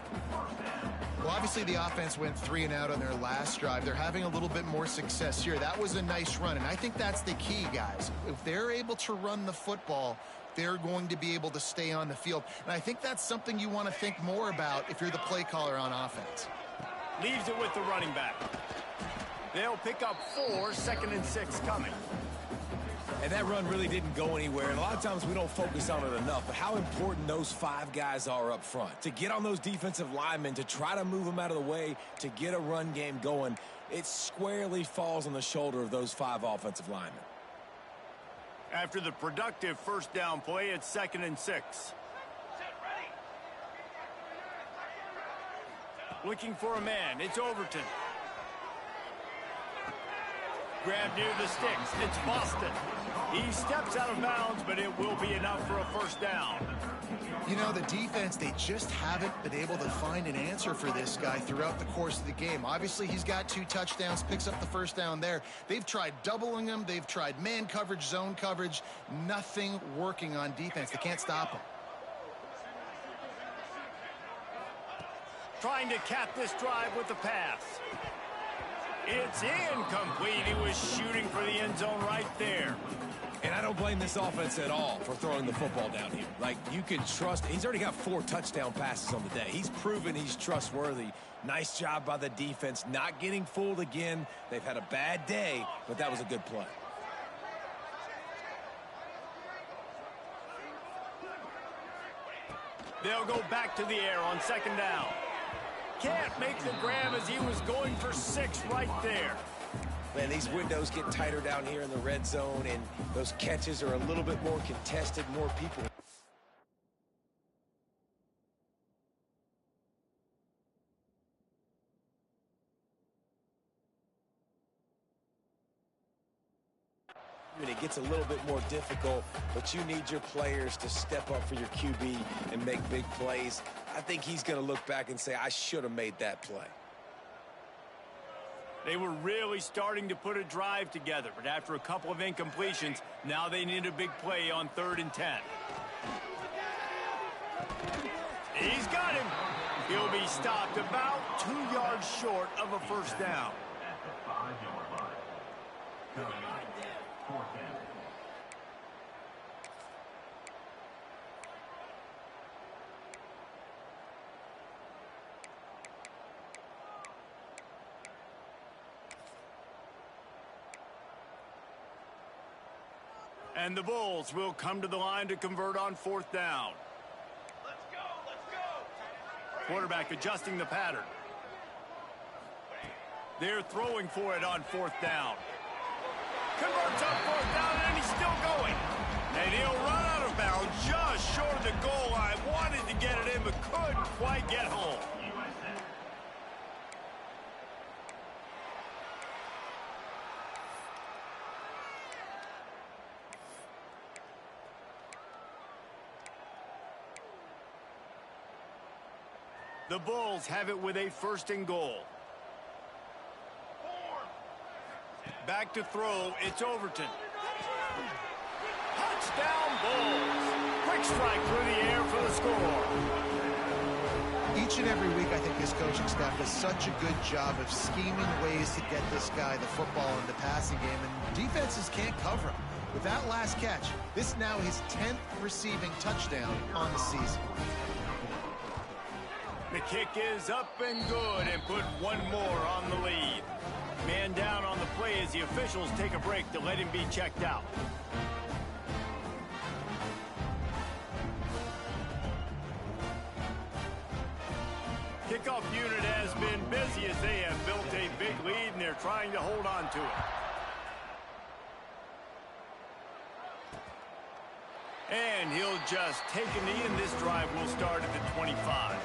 Well, obviously the offense went 3 and out on their last drive. They're having a little bit more success here. That was a nice run, and I think that's the key, guys. If they're able to run the football, they're going to be able to stay on the field. And I think that's something you want to think more about if you're the play caller on offense. Leaves it with the running back. They'll pick up 4, 2nd and 6 coming. And that run really didn't go anywhere. And a lot of times we don't focus on it enough. But how important those 5 guys are up front. To get on those defensive linemen, to try to move them out of the way, to get a run game going, it squarely falls on the shoulder of those 5 offensive linemen. After the productive first down play, it's 2nd and 6. Looking for a man. It's Overton. Grabbed near the sticks. It's Boston. He steps out of bounds, but it will be enough for a first down. You know, the defense, they just haven't been able to find an answer for this guy throughout the course of the game. Obviously, he's got 2 touchdowns, picks up the first down there. They've tried doubling him. They've tried man coverage, zone coverage. Nothing working on defense. They can't stop him. trying to cap this drive with the pass. It's incomplete. He was shooting for the end zone right there. And I don't blame this offense at all for throwing the football down here. Like, you can trust. He's already got 4 touchdown passes on the day. He's proven he's trustworthy. Nice job by the defense, not getting fooled again. They've had a bad day, but that was a good play. They'll go back to the air on 2nd down. Can't make the grab as he was going for 6 right there. Man, these windows get tighter down here in the red zone, and those catches are a little bit more contested, more people. And it gets a little bit more difficult, but you need your players to step up for your QB and make big plays. I think he's going to look back and say, I should have made that play. They were really starting to put a drive together, but after a couple of incompletions, now they need a big play on 3rd and 10. He's got him. He'll be stopped about 2 yards short of a 1st down. And the Bulls will come to the line to convert on 4th down. Let's go. Quarterback adjusting the pattern. They're throwing for it on 4th down. Converts on 4th down, and he's still going. And he'll run out of bounds just short of the goal line. Wanted to get it in, but couldn't quite get home. The Bulls have it with a 1st and goal. Back to throw, it's Overton. Touchdown Bulls. Quick strike through the air for the score. Each and every week, I think this coaching staff does such a good job of scheming ways to get this guy the football in the passing game, and defenses can't cover him. With that last catch, this is now his 10th receiving touchdown on the season. The kick is up and good, and put 1 more on the lead. Man down on the play as the officials take a break to let him be checked out. Kickoff unit has been busy as they have built a big lead, and they're trying to hold on to it. And he'll just take a knee, and this drive will start at the 25.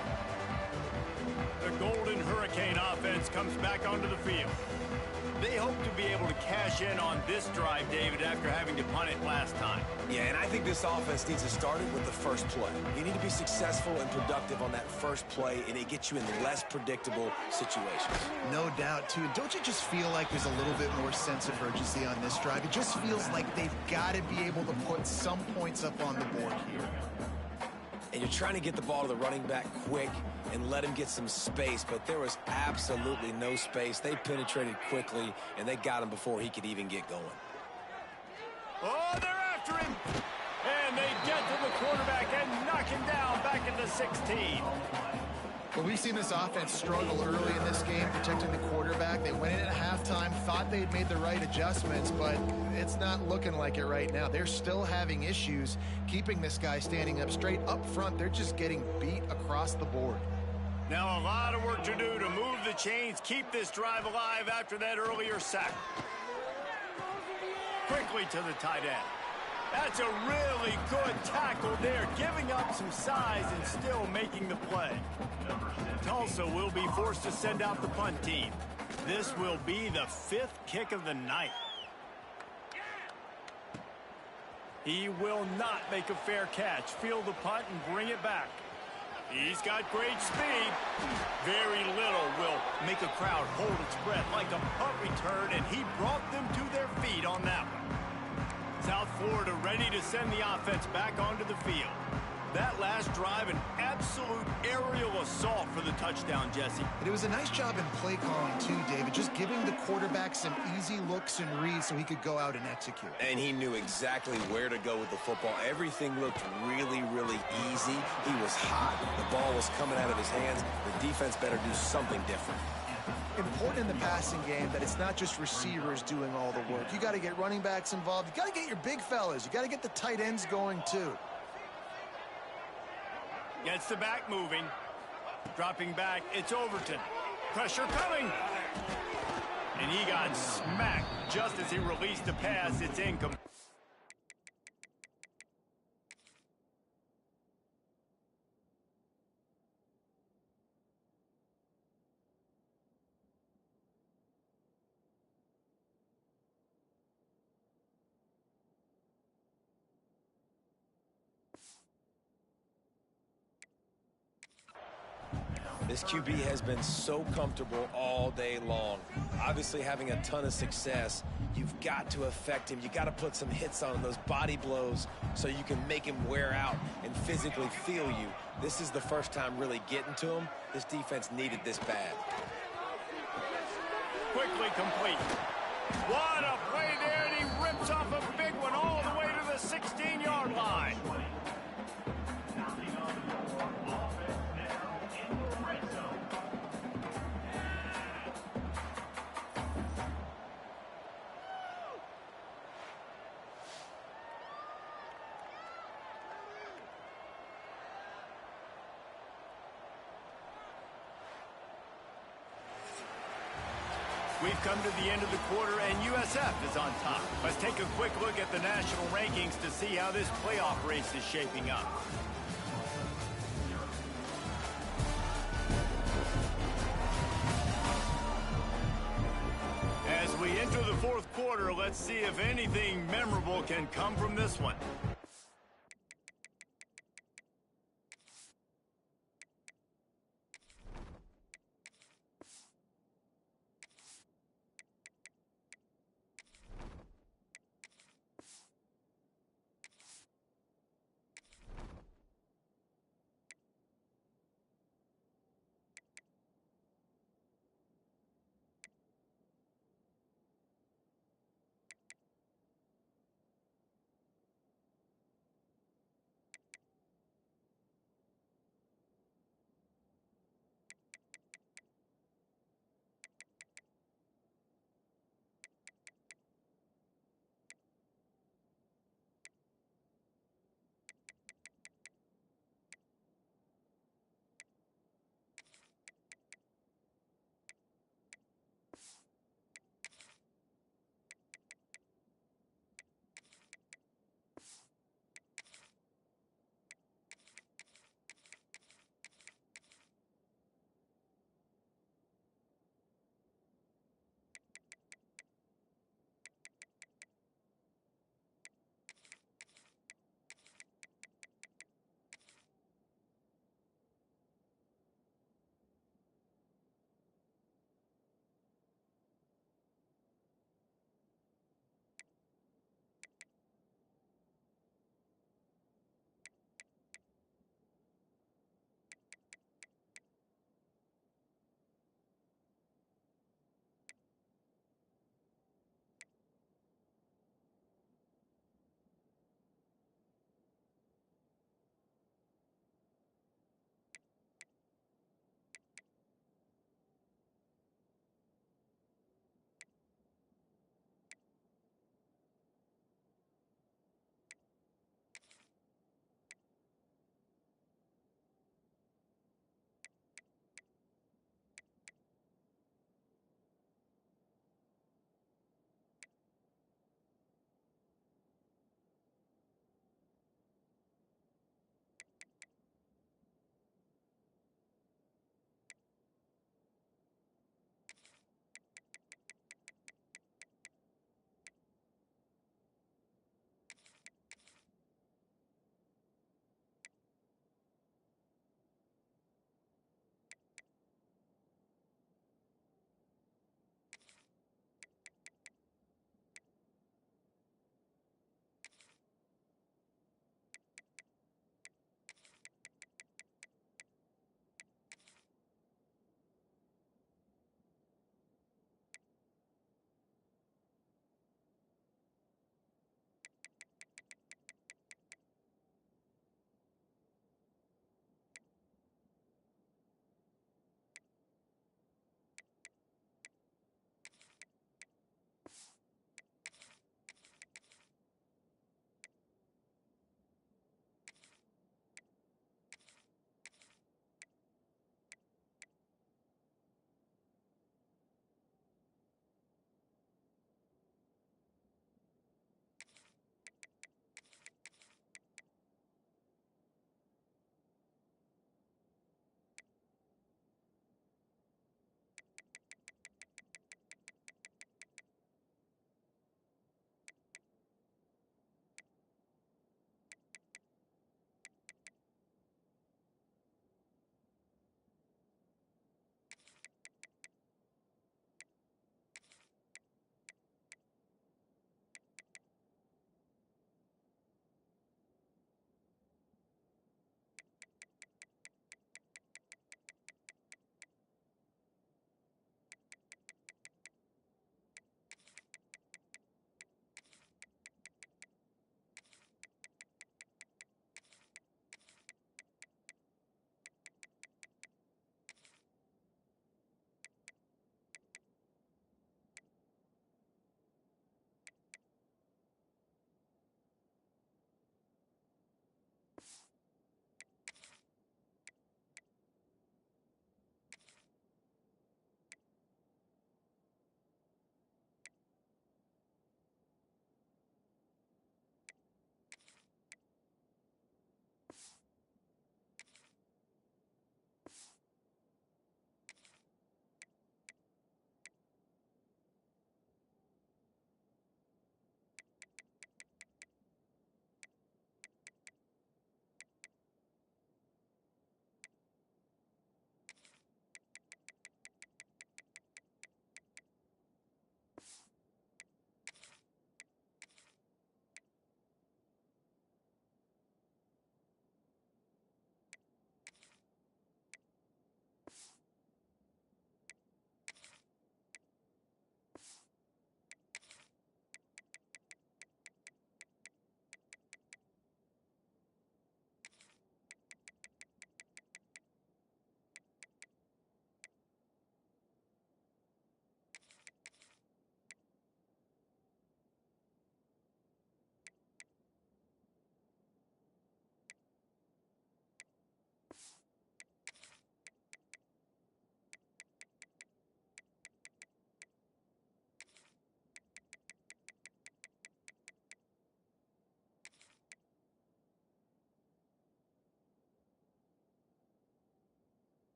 The Golden Hurricane offense comes back onto the field. They hope to be able to cash in on this drive, David, after having to punt it last time. Yeah, and I think this offense needs to start it with the first play. You need to be successful and productive on that first play, and it gets you in less predictable situations. No doubt, too. Don't you just feel like there's a little bit more sense of urgency on this drive? It just feels like they've got to be able to put some points up on the board here. And you're trying to get the ball to the running back quick and let him get some space, but there was absolutely no space. They penetrated quickly, and they got him before he could even get going. Oh, they're after him! And they get to the quarterback and knock him down back at the 16. Well, we've seen this offense struggle early in this game, protecting the quarterback. They went in at halftime, thought they had made the right adjustments, but it's not looking like it right now. They're still having issues keeping this guy standing up straight. Up front, they're just getting beat across the board. Now a lot of work to do to move the chains, keep this drive alive after that earlier sack. Quickly to the tight end. That's a really good tackle there, giving up some size and still making the play. Tulsa will be forced to send out the punt team. This will be the 5th kick of the night. He will not make a fair catch. Field the punt and bring it back. He's got great speed. Very little will make a crowd hold its breath like a punt return, and he brought them to their feet on that one. South Florida ready to send the offense back onto the field. That last drive, an absolute aerial assault for the touchdown, Jesse. And it was a nice job in play calling, too, David, just giving the quarterback some easy looks and reads so he could go out and execute. And he knew exactly where to go with the football. Everything looked really, really easy. He was hot. The ball was coming out of his hands. The defense better do something different. Important in the passing game that it's not just receivers doing all the work. You got to get running backs involved. You got to get your big fellas. You got to get the tight ends going, too. Gets the back moving. Dropping back, it's Overton. Pressure coming. And he got smacked just as he released the pass. It's incomplete. This QB has been so comfortable all day long. Obviously having a ton of success. You've got to affect him. You got to put some hits on him, those body blows, so you can make him wear out and physically feel you. This is the first time really getting to him. This defense needed this bad. Quickly complete. What a play there, and he rips off a big one all the way to the 16-yard line. We've come to the end of the quarter, and USF is on top. Let's take a quick look at the national rankings to see how this playoff race is shaping up. As we enter the fourth quarter, let's see if anything memorable can come from this one.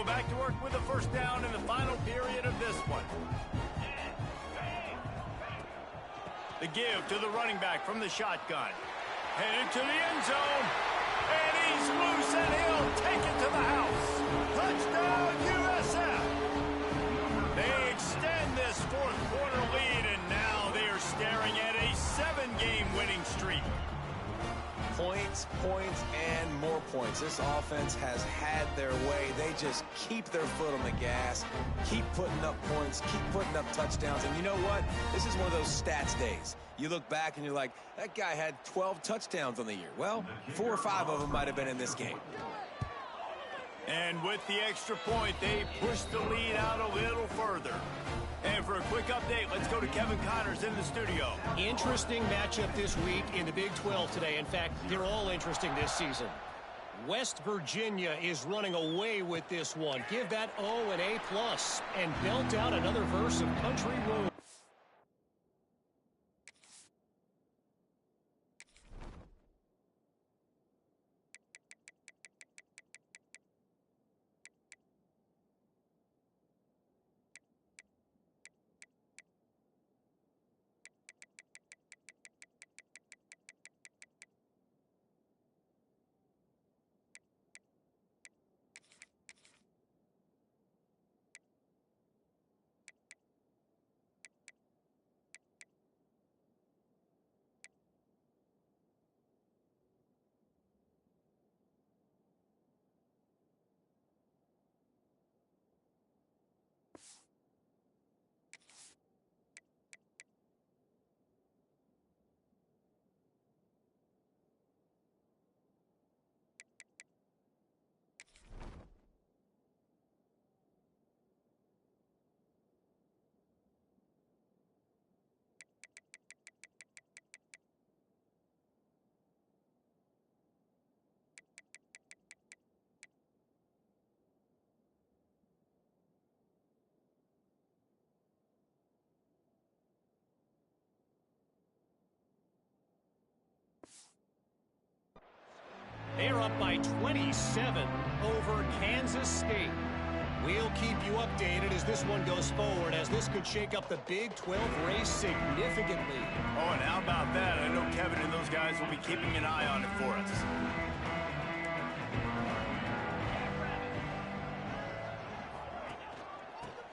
go back to work with a first down in the final period of this one. The give to the running back from the shotgun. Headed to the end zone. And he's loose, and he'll take it to the house. Touchdown, USF. They extend this fourth quarter lead, and now they are staring at a 7-game winning streak. Points, points, and more points. This offense has had their way. They just keep their foot on the gas, keep putting up points, keep putting up touchdowns. And you know what? This is one of those stats days. You look back and you're like, that guy had 12 touchdowns on the year. Well, 4 or 5 of them might have been in this game. And with the extra point, they push the lead out a little further. And for a quick update, let's go to Kevin Connors in the studio. Interesting matchup this week in the Big 12 today. In fact, they're all interesting this season. West Virginia is running away with this one. Give that O an A+, and belt out another verse of Country Road. They're up by 27 over Kansas State. We'll keep you updated as this one goes forward, as this could shake up the Big 12 race significantly. Oh, and how about that? I know Kevin and those guys will be keeping an eye on it for us.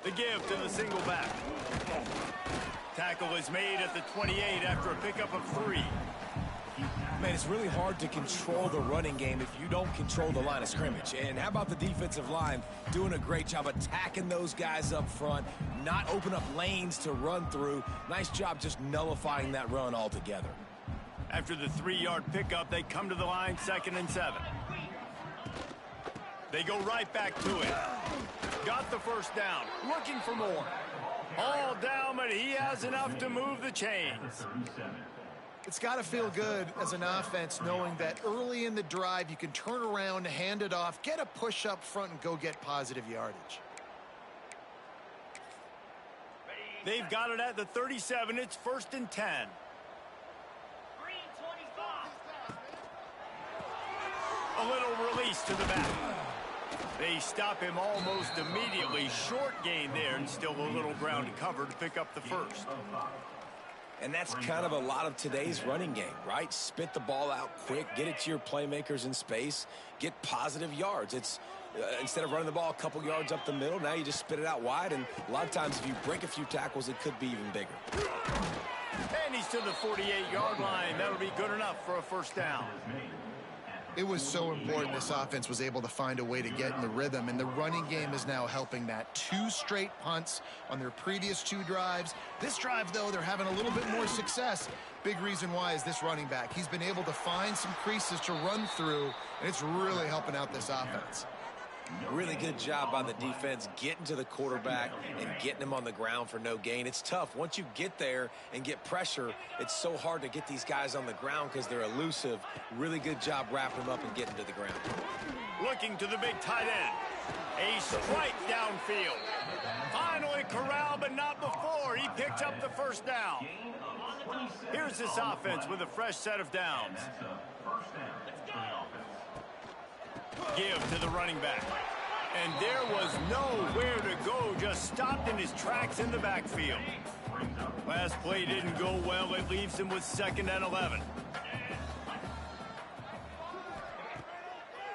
The give to the single back. Tackle is made at the 28 after a pickup of 3. Man, it's really hard to control the running game if you don't control the line of scrimmage. And how about the defensive line doing a great job attacking those guys up front, not open up lanes to run through. Nice job just nullifying that run altogether. After the 3-yard pickup, they come to the line, 2nd and 7. They go right back to it. Got the first down, looking for more. All down, but he has enough to move the chains. It's got to feel good as an offense knowing that early in the drive you can turn around, hand it off, get a push up front, and go get positive yardage. They've got it at the 37. It's 1st and 10. A little release to the back. They stop him almost immediately. Short gain there, and still a little ground to cover to pick up the first. And that's kind of a lot of today's running game, right? Spit the ball out quick, get it to your playmakers in space, get positive yards. It's instead of running the ball a couple yards up the middle, now you just spit it out wide, and a lot of times if you break a few tackles, it could be even bigger. And he's to the 48-yard line. That'll be good enough for a first down. It was so important this offense was able to find a way to get in the rhythm, and the running game is now helping that. 2 straight punts on their previous 2 drives. This drive, though, they're having a little bit more success. Big reason why is this running back. He's been able to find some creases to run through, and it's really helping out this offense. Really good job by the defense getting to the quarterback and getting him on the ground for no gain. It's tough. Once you get there and get pressure, it's so hard to get these guys on the ground because they're elusive. Really good job wrapping them up and getting to the ground. Looking to the big tight end. A strike downfield. Finally corralled, but not before. He picked up the first down. Here's this offense with a fresh set of downs. Give to the running back. And there was nowhere to go, just stopped in his tracks in the backfield. Last play didn't go well. It leaves him with 2nd and 11.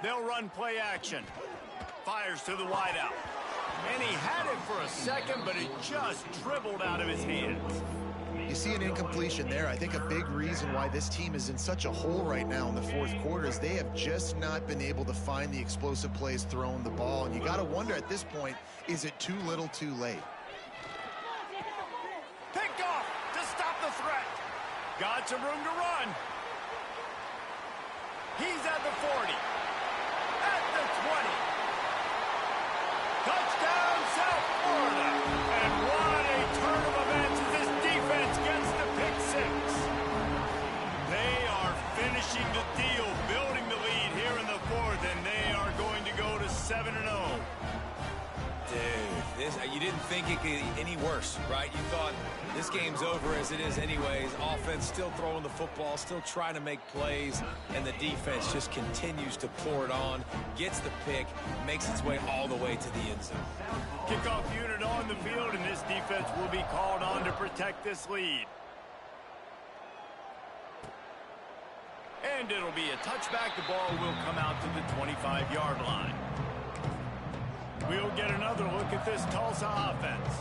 They'll run play action. Fires to the wideout. And he had it for a second, but it just dribbled out of his hands. You see an incompletion there. I think a big reason why this team is in such a hole right now in the 4th quarter is they have just not been able to find the explosive plays throwing the ball. And you got to wonder at this point, is it too little too late? Picked off to stop the threat. Got some room to run. He's at the 40. At the 20. Touchdown, South Florida. And what a turn of events as this defense gets the pick 6. They are finishing the deal, building the lead here in the 4th, and they are going to go to 7-0. Dude, you didn't think it could get any worse, right? You thought this game's over as it is anyways. Offense still throwing the football, still trying to make plays, and the defense just continues to pour it on, gets the pick, makes its way all the way to the end zone. Kickoff unit on the field, and this defense will be called on to protect this lead. And it'll be a touchback. The ball will come out to the 25-yard line. We'll get another look at this Tulsa offense.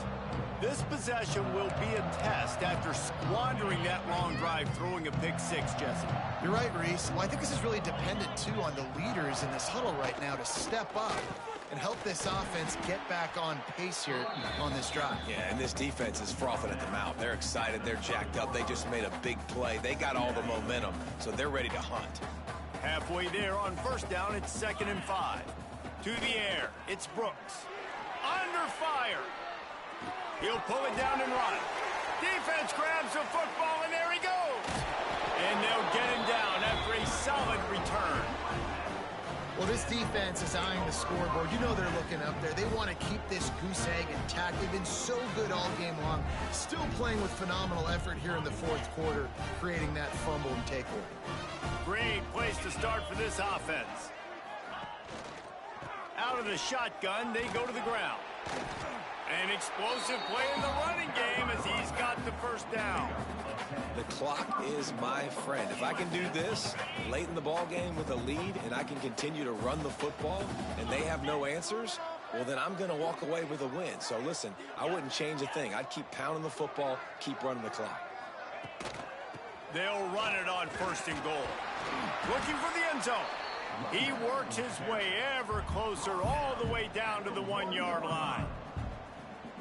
This possession will be a test after squandering that long drive, throwing a pick 6, Jesse. You're right, Reese. Well, I think this is really dependent, too, on the leaders in this huddle right now to step up and help this offense get back on pace here on this drive. Yeah, and this defense is frothing at the mouth. They're excited. They're jacked up. They just made a big play. They got all the momentum, so they're ready to hunt. Halfway there on 1st down, it's 2nd and 5. To the air, it's Brooks. Under fire. He'll pull it down and run. Defense grabs the football, and there he goes. And they'll get him down after a solid return. Well, this defense is eyeing the scoreboard. You know they're looking up there. They want to keep this goose egg intact. They've been so good all game long. Still playing with phenomenal effort here in the 4th quarter, creating that fumble and takeaway. Great place to start for this offense. Out of the shotgun, they go to the ground. An explosive play in the running game as he's got the 1st down. The clock is my friend. If I can do this late in the ball game with a lead and I can continue to run the football and they have no answers, well, then I'm going to walk away with a win. So, listen, I wouldn't change a thing. I'd keep pounding the football, keep running the clock. They'll run it on 1st and goal. Looking for the end zone. He works his way ever closer all the way down to the 1-yard line.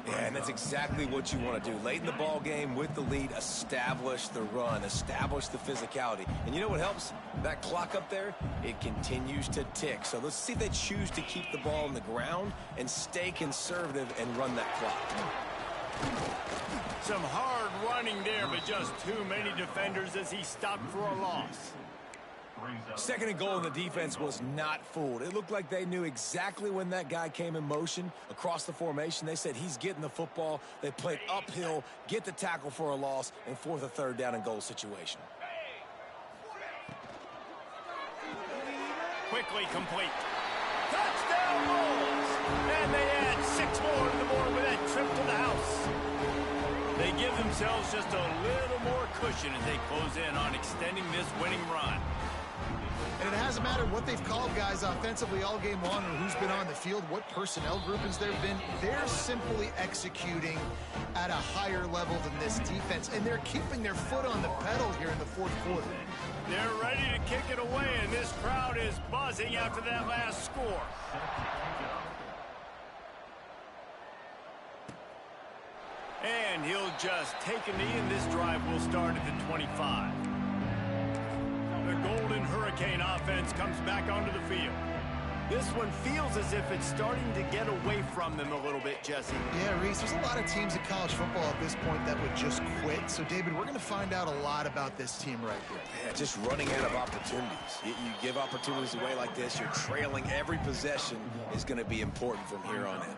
Yeah, and that's exactly what you want to do. Late in the ball game with the lead, establish the run, establish the physicality. And you know what helps? That clock up there, it continues to tick. So let's see if they choose to keep the ball on the ground and stay conservative and run that clock. Some hard running there, but just too many defenders as he stopped for a loss. 2nd and goal, and the defense was not fooled. It looked like they knew exactly when that guy came in motion across the formation. They said he's getting the football. They played uphill, get the tackle for a loss, and force a 3rd down and goal situation. Quickly complete. Touchdown Bulls! And they add 6 more to the board with that trip to the house. They give themselves just a little more cushion as they close in on extending this winning run. And it hasn't mattered what they've called guys offensively all game long or who's been on the field, what personnel groupings there have been. They're simply executing at a higher level than this defense, and they're keeping their foot on the pedal here in the 4th quarter. They're ready to kick it away, and this crowd is buzzing after that last score. And he'll just take a knee, and this drive will start at the 25. The Golden Hurricane offense comes back onto the field. This one feels as if it's starting to get away from them a little bit, Jesse. Yeah, Reese, there's a lot of teams in college football at this point that would just quit. So, David, we're going to find out a lot about this team right here. Yeah, just running out of opportunities. You give opportunities away like this, you're trailing. Every possession is going to be important from here on in.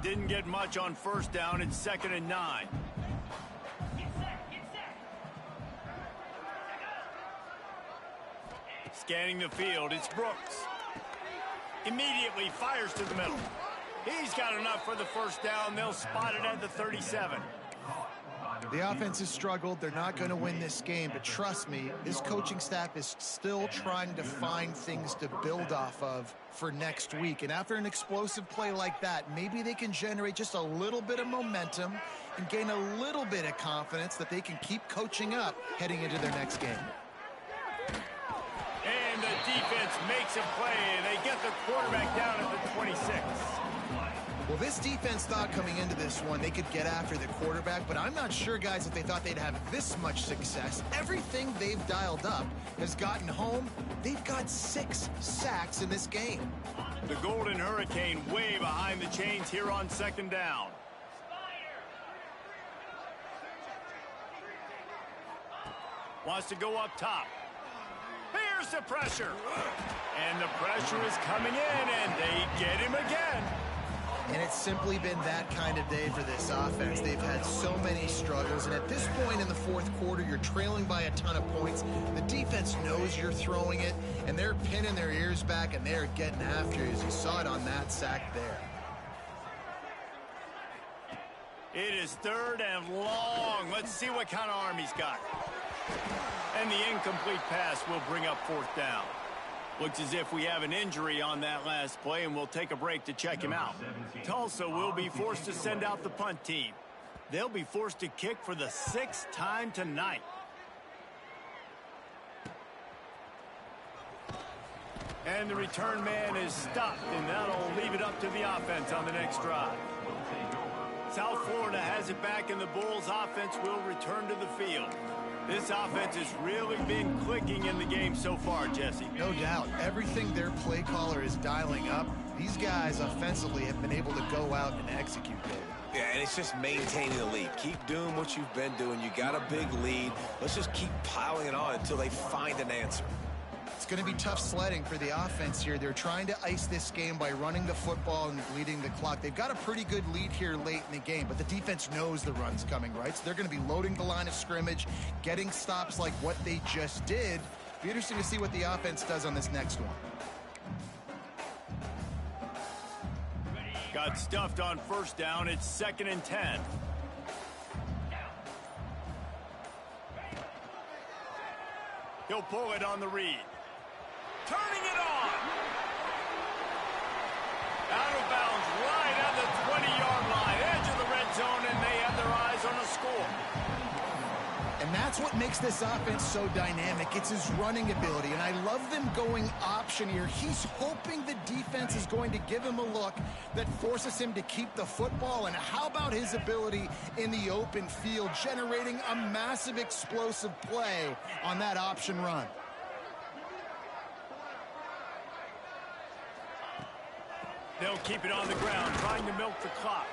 Didn't get much on 1st down. It's 2nd and 9. Scanning the field, it's Brooks. Immediately fires to the middle. He's got enough for the first down. They'll spot it at the 37. The offense has struggled. They're not going to win this game, but trust me, this coaching staff is still trying to find things to build off of for next week. And after an explosive play like that, maybe they can generate just a little bit of momentum and gain a little bit of confidence that they can keep coaching up heading into their next game. And the defense makes a play. They get the quarterback down at the 26. Well, this defense thought coming into this one they could get after the quarterback, but I'm not sure, guys, if they thought they'd have this much success. Everything they've dialed up has gotten home. They've got 6 sacks in this game. The Golden Hurricane way behind the chains here on second down. Wants to go up top. Here's the pressure. And the pressure is coming in, and they get him again. And it's simply been that kind of day for this offense. They've had so many struggles, and at this point in the fourth quarter, you're trailing by a ton of points. The defense knows you're throwing it, and they're pinning their ears back, and they're getting after you, as you saw it on that sack there. It is 3rd and long. Let's see what kind of arm he's got. And the incomplete pass will bring up 4th down. Looks as if we have an injury on that last play, and we'll take a break to check him out. Tulsa will be forced to send out the punt team. They'll be forced to kick for the 6th time tonight. And the return man is stopped, and that'll leave it up to the offense on the next drive. South Florida has it back, and the Bulls offense will return to the field. This offense has really been clicking in the game so far, Jesse. No doubt. Everything their play caller is dialing up, these guys offensively have been able to go out and execute, David. Yeah, and it's just maintaining the lead. Keep doing what you've been doing. You got a big lead. Let's just keep piling it on until they find an answer. It's going to be tough sledding for the offense here. They're trying to ice this game by running the football and bleeding the clock. They've got a pretty good lead here late in the game, but the defense knows the run's coming, right? So they're going to be loading the line of scrimmage, getting stops like what they just did. Be interesting to see what the offense does on this next one. Got stuffed on 1st down. It's 2nd and 10. He'll pull it on the read. Turning it on. Out of bounds right at the 20-yard line. Edge of the red zone, and they have their eyes on a score. And that's what makes this offense so dynamic. It's his running ability, and I love them going option here. He's hoping the defense is going to give him a look that forces him to keep the football. And how about his ability in the open field, generating a massive explosive play on that option run? They'll keep it on the ground, trying to milk the clock.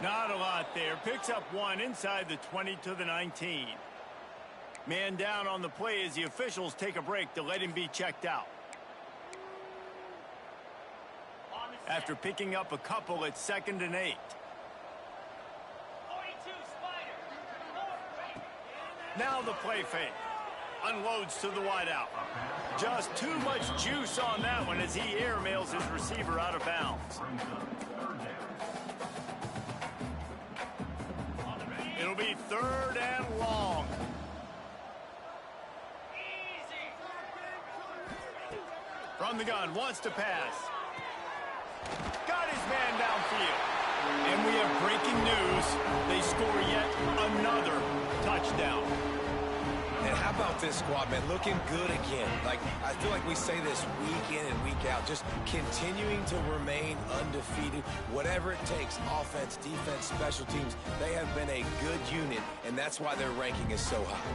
Not a lot there. Picks up 1 inside the 20 to the 19. Man down on the play as the officials take a break to let him be checked out. After picking up a couple, it's 2nd and 8. Now the play fake. Unloads to the wideout. Just too much juice on that one as he airmails his receiver out of bounds. It'll be 3rd and long. From the gun, wants to pass. Got his man downfield. And we have breaking news. They score yet another touchdown. And how about this squad, man? Looking good again. Like, I feel like we say this week in and week out. Just continuing to remain undefeated. Whatever it takes, offense, defense, special teams, they have been a good unit, and that's why their ranking is so high.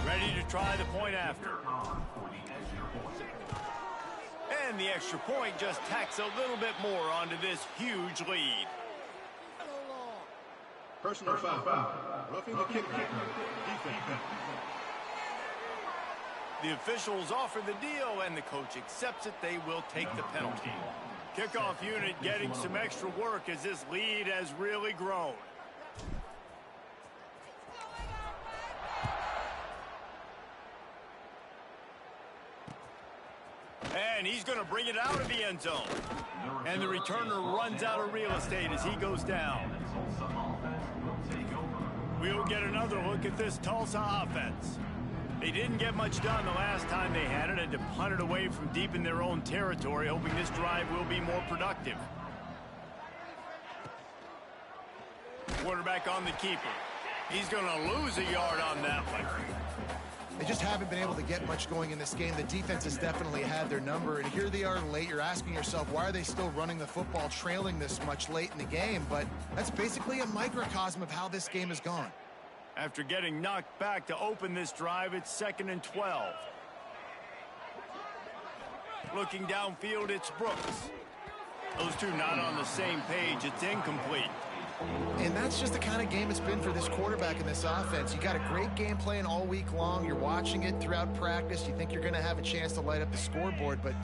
Ready to try the point after. And the extra point just tacks a little bit more onto this huge lead. Personal foul. Roughing the kicker. Defense. The officials offer the deal, and the coach accepts it. They will take the penalty. Kickoff unit getting some extra work as this lead has really grown. And he's going to bring it out of the end zone. And the returner runs out of real estate as he goes down. We'll get another look at this Tulsa offense. They didn't get much done the last time they had it, and to punt it away from deep in their own territory, hoping this drive will be more productive. Quarterback on the keeper. He's going to lose a yard on that one. They just haven't been able to get much going in this game. The defense has definitely had their number, and here they are late. You're asking yourself, why are they still running the football, trailing this much late in the game? But that's basically a microcosm of how this game has gone. After getting knocked back to open this drive, it's 2nd and 12. Looking downfield, it's Brooks. Those two not on the same page. It's incomplete. And that's just the kind of game it's been for this quarterback in this offense. You got a great game plan all week long. You're watching it throughout practice. You think you're going to have a chance to light up the scoreboard, but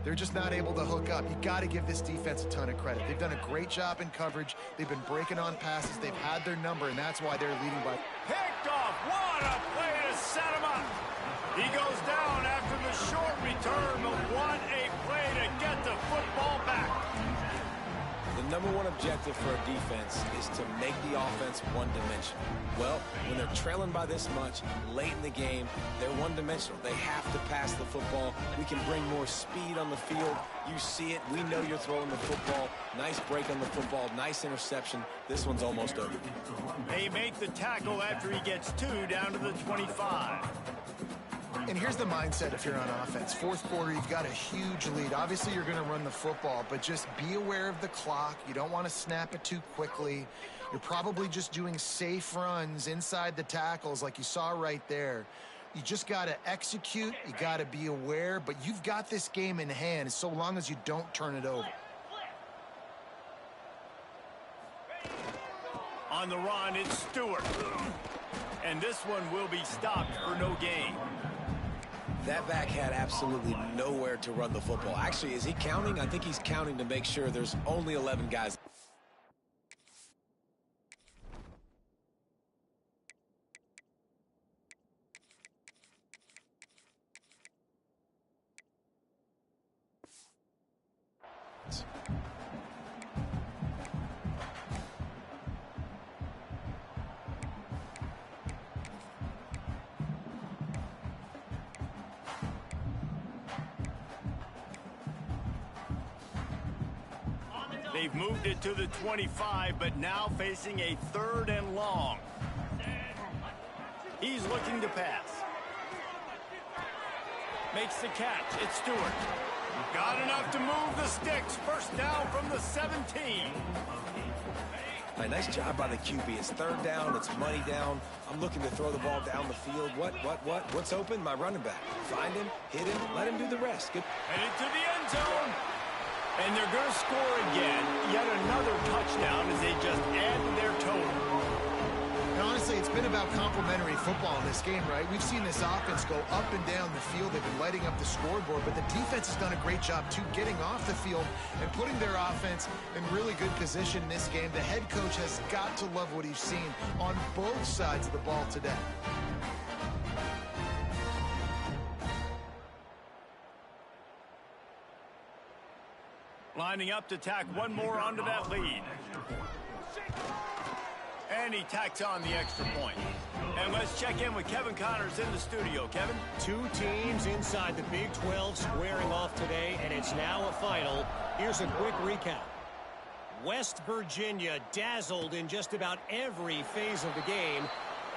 they're just not able to hook up. You got to give this defense a ton of credit. They've done a great job in coverage. They've been breaking on passes. They've had their number, and that's why they're leading by. Picked off. What a play to set him up. He goes down after the short return, but what a play to get the football back. The number one objective for a defense is to make the offense one-dimensional. Well, when they're trailing by this much late in the game, they're one-dimensional. They have to pass the football. We can bring more speed on the field. You see it. We know you're throwing the football. Nice break on the football. Nice interception. This one's almost over. They make the tackle after he gets 2 down to the 25. And here's the mindset if you're on offense. Fourth quarter, you've got a huge lead. Obviously, you're going to run the football, but just be aware of the clock. You don't want to snap it too quickly. You're probably just doing safe runs inside the tackles like you saw right there. You just got to execute. You got to be aware, but you've got this game in hand so long as you don't turn it over. On the run, it's Stewart. And this one will be stopped for no gain. That back had absolutely nowhere to run the football. Actually, is he counting? I think he's counting to make sure there's only 11 guys. They've moved it to the 25, but now facing a 3rd and long. He's looking to pass. Makes the catch. It's Stewart. Got enough to move the sticks. First down from the 17. Nice job by the QB. It's 3rd down. It's money down. I'm looking to throw the ball down the field. What's open? My running back. Find him, hit him, let him do the rest. Good. Headed to the end zone. And they're going to score again. Yet another touchdown as they just add to their total. And honestly, it's been about complementary football in this game, right? We've seen this offense go up and down the field. They've been lighting up the scoreboard, but the defense has done a great job, too, getting off the field and putting their offense in really good position in this game. The head coach has got to love what he's seen on both sides of the ball today. Lining up to tack one more onto that lead. And he tacks on the extra point. And let's check in with Kevin Connors in the studio. Kevin? 2 teams inside the Big 12 squaring off today, and it's now a final. Here's a quick recap. West Virginia dazzled in just about every phase of the game.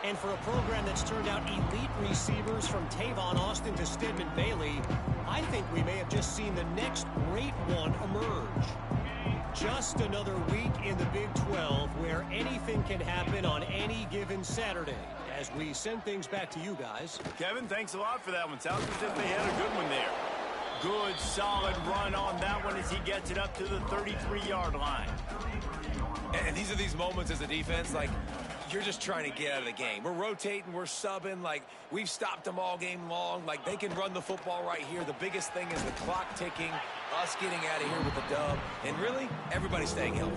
And for a program that's turned out elite receivers from Tavon Austin to Stedman Bailey, I think we may have just seen the next great one emerge. Just another week in the Big 12 where anything can happen on any given Saturday. As we send things back to you guys. Kevin, thanks a lot for that one. Sounds as if they had a good one there. Good, solid run on that one as he gets it up to the 33-yard line. And these are these moments as a defense, like, you're just trying to get out of the game. We're rotating, we're subbing, like, we've stopped them all game long. Like, they can run the football right here. The biggest thing is the clock ticking, us getting out of here with the dub, and really, everybody staying healthy.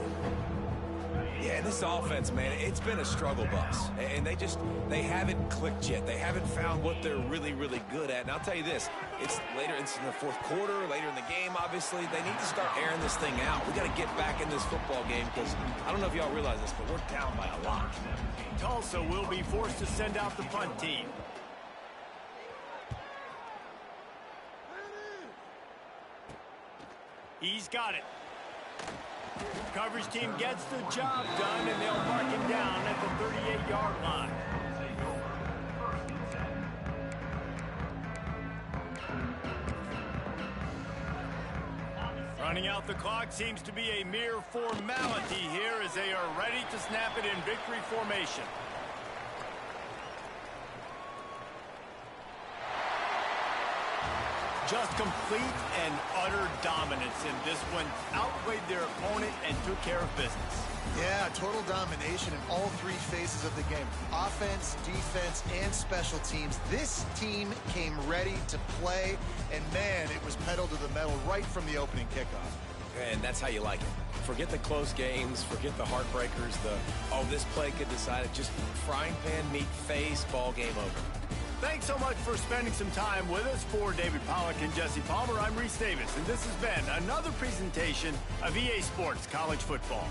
Yeah, this offense, man, it's been a struggle bus. And they haven't clicked yet. They haven't found what they're really, really good at. And I'll tell you this, it's in the fourth quarter, later in the game, obviously. They need to start airing this thing out. We got to get back in this football game because I don't know if y'all realize this, but we're down by a lot. Tulsa will be forced to send out the punt team. He's got it. Coverage team gets the job done, and they'll mark him down at the 38-yard line. Running out the clock seems to be a mere formality here as they are ready to snap it in victory formation. Just complete and utter dominance in this one. Outplayed their opponent and took care of business. Yeah, total domination in all three phases of the game. Offense, defense, and special teams. This team came ready to play, and man, it was pedal to the metal right from the opening kickoff. And that's how you like it. Forget the close games, forget the heartbreakers, this play could decide it. Just frying pan meat face, ball game over. Thanks so much for spending some time with us. For David Pollack and Jesse Palmer, I'm Reese Davis, and this has been another presentation of EA Sports College Football.